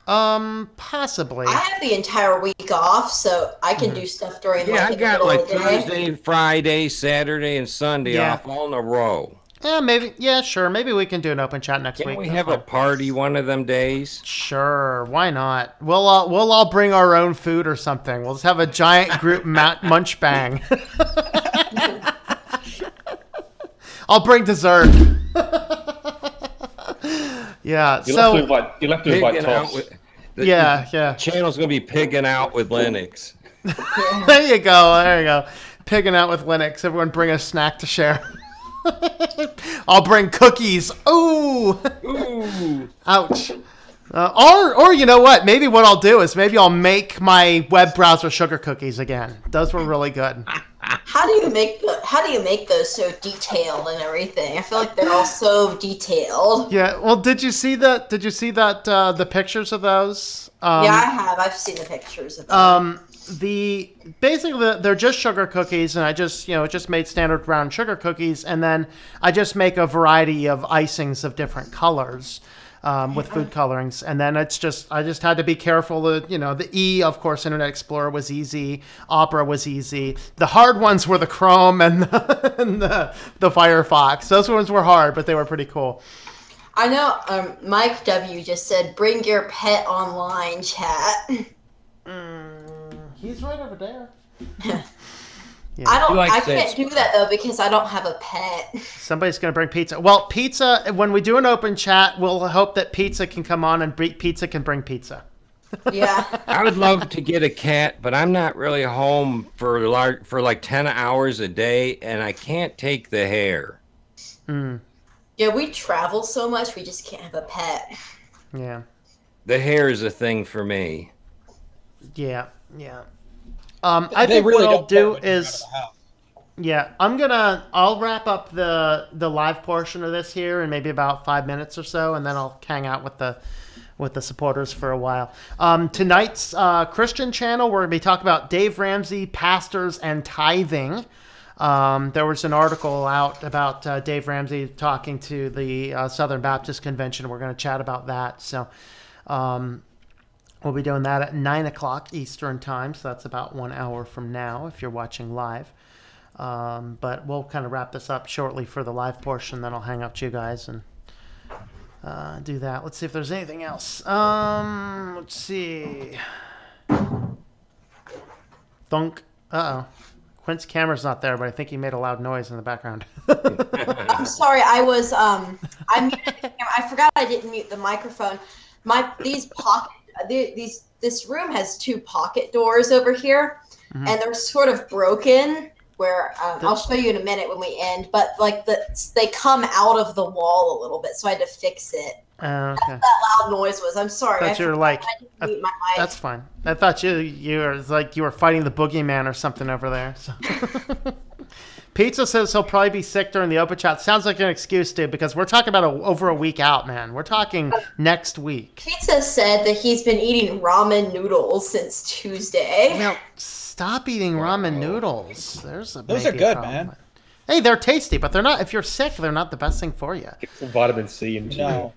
Possibly. I have the entire week off, so I can do stuff during Yeah, I like the got middle like of the day. Thursday, Friday, Saturday, and Sunday Yeah. off all in a row. Yeah, maybe. Yeah, sure. Maybe we can do an open chat next Can't week. we That's have a fine. party one of them days? Sure, why not? We'll all bring our own food or something. We'll just have a giant group munch bang. I'll bring dessert. Yeah. You'll So have to invite Pigging out Toss. with, yeah. channel's gonna be pigging out with Linux. There you go. There you go. Pigging out with Linux. Everyone bring a snack to share. I'll bring cookies. Ooh. Ooh. Ouch. Or you know what? Maybe what I'll do is maybe I'll make my web browser sugar cookies again. Those were really good. How do you make those so detailed and everything? I feel like they're all so detailed. Yeah. Well, did you see that? The pictures of those? Yeah, I have. I've seen the pictures of them. Basically they're just sugar cookies, and I just made standard brown sugar cookies, and then I just make a variety of icings of different colors. With food colorings, and then I just had to be careful. The E, of course, Internet Explorer was easy, Opera was easy. The hard ones were the Chrome and the Firefox. Those ones were hard, but they were pretty cool. I know. Mike W just said, "Bring your pet online, chat." He's right over there. Yeah. I can't do that though because I don't have a pet. Somebody's going to bring pizza. Well, pizza, when we do an open chat, we'll hope that pizza can come on and pizza can bring pizza. Yeah. I would love to get a cat, but I'm not really home for like 10 hours a day, and I can't take the hair. Yeah, we travel so much, we just can't have a pet. Yeah. The hair is a thing for me. Yeah. I think what I'll do is, I'll wrap up the live portion of this here in maybe about 5 minutes or so, and then I'll hang out with the supporters for a while. Tonight's Christian channel, we're going to be talking about Dave Ramsey, pastors, and tithing. There was an article out about Dave Ramsey talking to the Southern Baptist Convention. We're going to chat about that. So we'll be doing that at 9 o'clock Eastern time. So that's about 1 hour from now if you're watching live. But we'll kind of wrap this up shortly for the live portion. Then I'll hang out with you guys and do that. Let's see if there's anything else. Let's see. Thunk. Uh-oh. Quint's camera's not there, but I think he made a loud noise in the background. I'm sorry. I was I muted the camera. I forgot I didn't mute the microphone. This room has two pocket doors over here, and they're sort of broken. Where I'll show you in a minute when we end, but like they come out of the wall a little bit, so I had to fix it. Okay. That's what that loud noise was. I'm sorry. I thought you were like, I didn't mute my mic. that's fine. I thought you were like you were fighting the boogeyman or something over there. So. Pizza says he'll probably be sick during the open chat. Sounds like an excuse, dude, because we're talking about over a week out, man. We're talking next week. Pizza said that he's been eating ramen noodles since Tuesday. Now, stop eating ramen noodles. Those are good, man. Hey, they're tasty, but they're not. If you're sick, they're not the best thing for you. Get some vitamin C into No.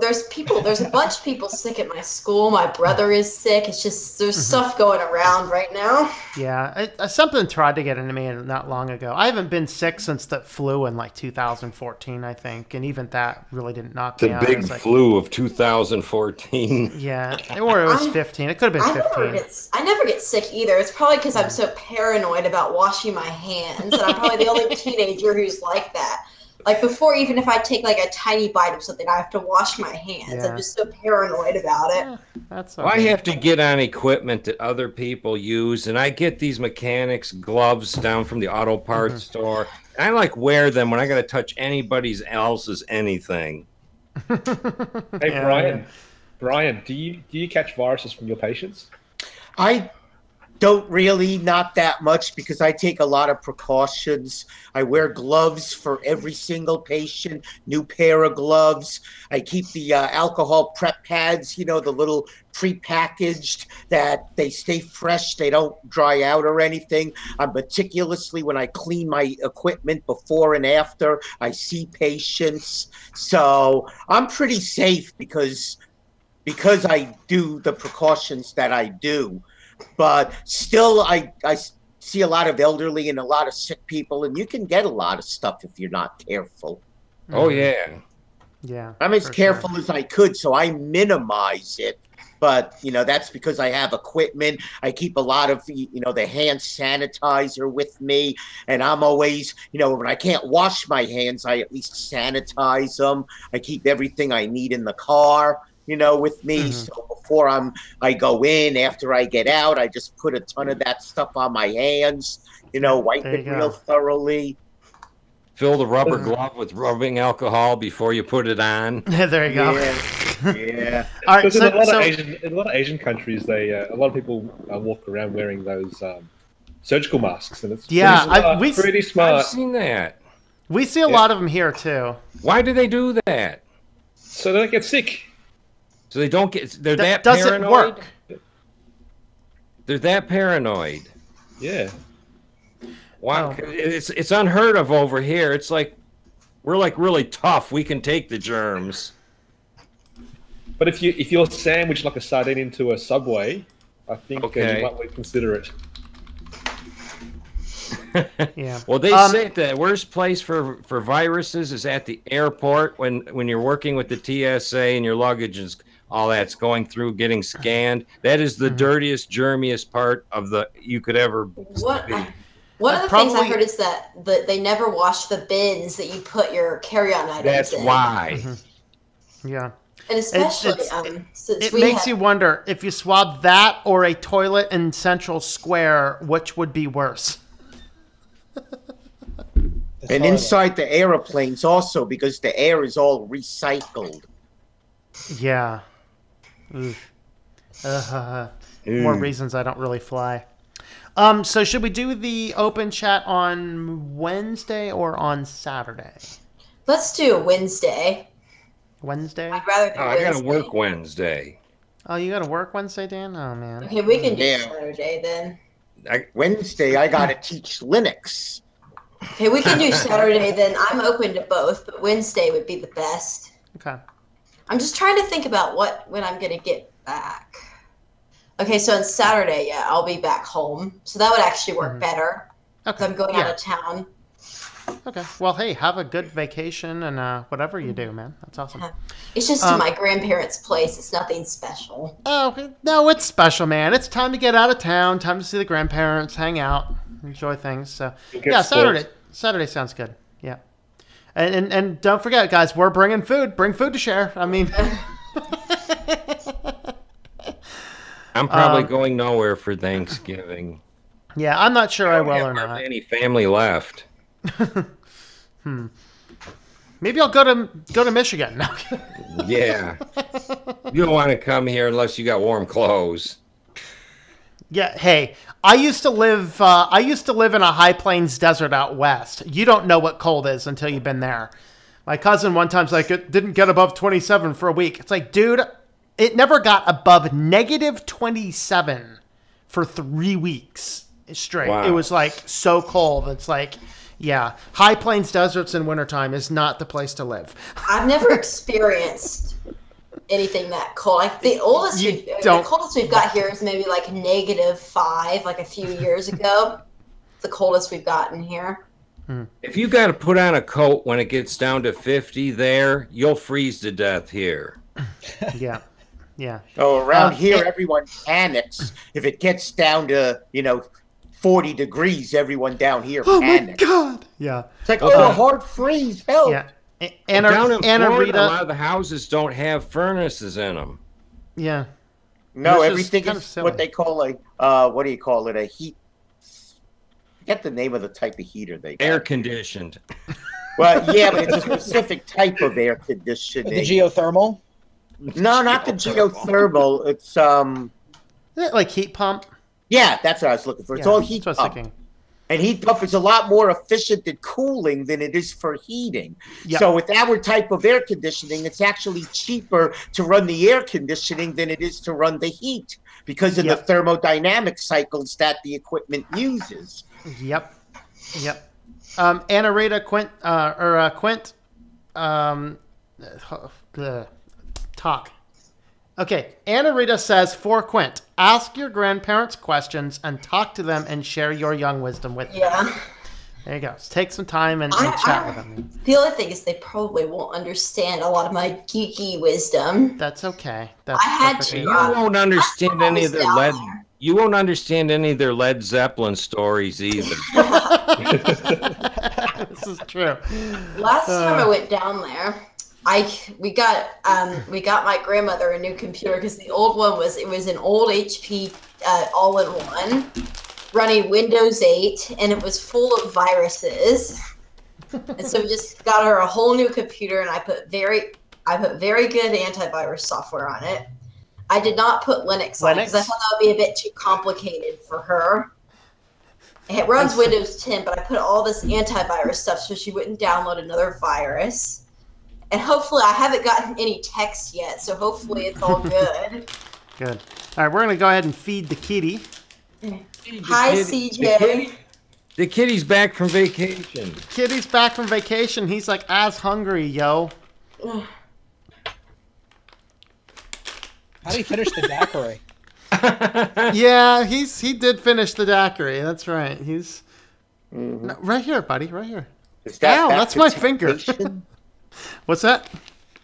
There's a bunch of people sick at my school. My brother is sick. It's just there's stuff going around right now. Yeah, something tried to get into me not long ago. I haven't been sick since the flu in like 2014, I think, and even that really didn't knock me The out. big flu of 2014. Yeah, or it was 15. It could have been 15. I never get sick either. It's probably because I'm so paranoid about washing my hands, and I'm probably the only teenager who's like that. Like before, even if I take like a tiny bite of something, I have to wash my hands. Yeah. I'm just so paranoid about it. Yeah, that's Well, I okay. have to get on equipment that other people use, and I get these mechanics gloves down from the auto parts store. And I like wear them when I got to touch anybody's else's anything. Hey, Yeah. Brian, do you catch viruses from your patients? I don't really, not that much, because I take a lot of precautions. I wear gloves for every single patient, new pair of gloves. I keep the alcohol prep pads, the little pre-packaged, that they stay fresh, they don't dry out or anything. I'm meticulously, when I clean my equipment before and after I see patients. So I'm pretty safe because because I do the precautions that I do. But still, I see a lot of elderly and a lot of sick people, and you can get a lot of stuff if you're not careful. Oh yeah. Yeah. I'm as for careful sure. as I could, so I minimize it. But, that's because I have equipment. I keep a lot of, the hand sanitizer with me. And I'm always, when I can't wash my hands, I at least sanitize them. I keep everything I need in the car, with me. Mhm. So before I go in, after I get out, I just put a ton of that stuff on my hands, wipe There you it real go. thoroughly. Fill the rubber glove with rubbing alcohol before you put it on. There you go. Yeah. All right. Because in So, a lot of Asian countries, a lot of people walk around wearing those surgical masks, and it's Yeah, pretty I've smart. seen that. we see a lot of them here too. Why do they do that? So they don't get sick. So they don't get. They're that Does paranoid. it work? They're that paranoid. Yeah. Why? Oh. It's unheard of over here. It's like we're like really tough. We can take the germs. But if you're sandwiched like a sardine into a Subway, I think Okay. you might consider it. Yeah. Well, they say the worst place for viruses is at the airport when you're working with the TSA and your luggage is all that's going through getting scanned. That is the dirtiest, germiest part of you could ever be. One of the things I heard is that they never wash the bins that you put your carry-on items That's in. why. Yeah. And especially since It makes you wonder if you swab that or a toilet in Central Square, which would be worse. And inside the airplanes also, because the air is all recycled. Yeah. More reasons I don't really fly. So should we do the open chat on Wednesday or on Saturday? Let's do Wednesday. Wednesday? I'd rather do Oh, I Wednesday. gotta work Wednesday. Oh, you gotta work Wednesday, Dan? Oh, man. Okay, we can do Yeah. Saturday then. Wednesday, I got to teach Linux. Okay, we can do Saturday then. I'm open to both, but Wednesday would be the best. Okay. I'm just trying to think about when I'm gonna get back. Okay, so on Saturday, yeah, I'll be back home, so that would actually work better. Okay. I'm going out of town. Okay. Well, hey, have a good vacation and whatever you do, man. That's awesome. It's just to my grandparents' place. It's nothing special. Oh, no, it's special, man. It's time to get out of town, time to see the grandparents, hang out, enjoy things. So, yeah, spoiled. Saturday sounds good. Yeah. And don't forget, guys, we're bringing food. Bring food to share. I mean... I'm probably going nowhere for Thanksgiving. Yeah, I'm not sure I will have or not. hardly any family left. Maybe I'll go to Michigan. No. Yeah. You don't want to come here unless you got warm clothes. Yeah, hey, I used to live in a high plains desert out west. You don't know what cold is until you've been there. My cousin one time's like, it didn't get above 27 for a week. It's like, dude, it never got above negative 27 for 3 weeks straight. Wow. It was like so cold. It's like, yeah, high plains deserts in wintertime is not the place to live. I've never experienced anything that cold. Like the coldest we've got here is maybe like -5, like a few years ago. The coldest we've gotten here. If you got to put on a coat when it gets down to 50 there, you'll freeze to death here. Yeah. Yeah. Oh, around here, everyone panics. If it gets down to, 40 degrees, everyone down here panics. Oh, my God. Yeah. It's like, a hard freeze, help. Yeah. Down in Florida, Rita, a lot of the houses don't have furnaces in them. yeah. No, It's just everything kind of is silly. what they call what do you call it? A heat. Get the name of the type of heater they got. Air conditioned. Well, yeah, but it's a specific type of air conditioning. The geothermal? No, not the geothermal. It's Isn't it like heat pump? yeah, that's what I was looking for. It's Yeah, all heat that's what I was pump. thinking. And heat pump is a lot more efficient at cooling than it is for heating. Yep. So with our type of air conditioning, it's actually cheaper to run the air conditioning than it is to run the heat because of the thermodynamic cycles that the equipment uses. Yep. Yep. Anna Rita Quint talk. Okay, Anna Rita says, for Quint, ask your grandparents questions and talk to them and share your young wisdom with them. Yeah. There you go. Take some time and chat with them. The other thing is they probably won't understand a lot of my geeky wisdom. That's okay. That's I had perfectly to. You won't understand any of their down Led. there. You won't understand any of their Led Zeppelin stories either. This is true. Last time I went down there, we got my grandmother a new computer because the old one was an old HP all-in-one running Windows 8 and it was full of viruses. And so we just got her a whole new computer and I put very good antivirus software on it. I did not put Linux on it because I thought that would be a bit too complicated for her. It runs Windows 10, but I put all this antivirus stuff so she wouldn't download another virus. And hopefully, I haven't gotten any text yet, so hopefully it's all good. Good. All right, we're going to go ahead and feed the kitty. Hi, CJ. The kitty's back from vacation. Kitty's back from vacation. He's like as hungry, yo. How do you finish the daiquiri? Yeah, he did finish the daiquiri. That's right. He's no, right here, buddy. Right here. Is that Ow, back that's to my finger. Temptation? What's that?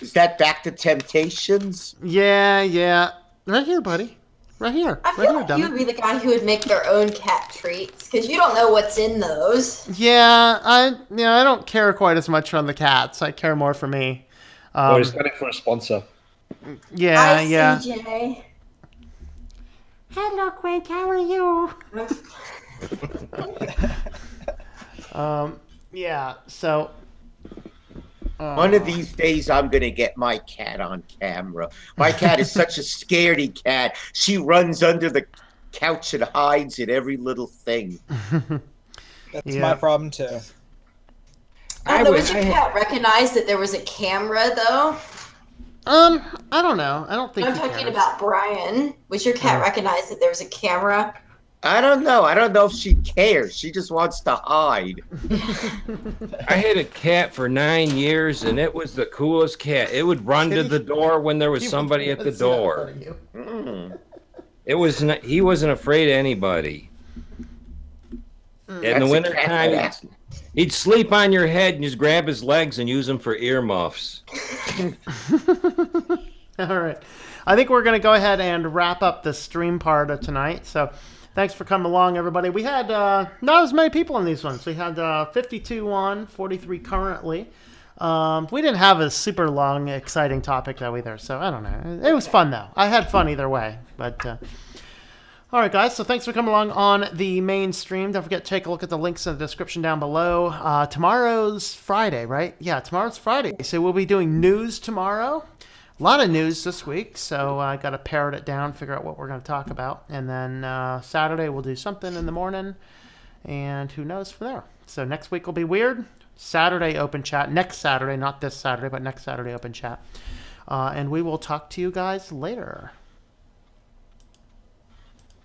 Is that back to Temptations? Yeah. Right here, buddy. Right here. I Right feel here, like dummy. you would be the guy who would make their own cat treats because you don't know what's in those. Yeah, I don't care quite as much on the cats. I care more for me. Or he's got it for a sponsor. Yeah. Hi, CJ. Hello, Quint. How are you? Yeah. So. One of these days, I'm going to get my cat on camera. My cat is such a scaredy cat. She runs under the couch and hides in every little thing. That's my problem too. Would your cat recognize that there was a camera, though? I don't know. I don't think I'm he talking cares. about Brian. Would your cat recognize that there was a camera? I don't know. I don't know if she cares. She just wants to hide. I had a cat for 9 years, and it was the coolest cat. It would run to the door when there was somebody at the door. It was not, he wasn't afraid of anybody. In the wintertime, he'd sleep on your head and just grab his legs and use them for earmuffs. All right. I think we're going to go ahead and wrap up the stream part of tonight. So thanks for coming along, everybody. We had not as many people in these ones. We had 52 on, 43 currently. We didn't have a super long, exciting topic, though, either. So I don't know. It was fun, though. I had fun either way. But all right, guys. So thanks for coming along on the main stream. Don't forget to take a look at the links in the description down below. Tomorrow's Friday, right? Yeah, tomorrow's Friday. So we'll be doing news tomorrow. A lot of news this week, so I got to parrot it down, figure out what we're going to talk about. And then Saturday we'll do something in the morning, and who knows from there. So next week will be weird. Saturday open chat. Next Saturday, not this Saturday, but next Saturday open chat. And we will talk to you guys later.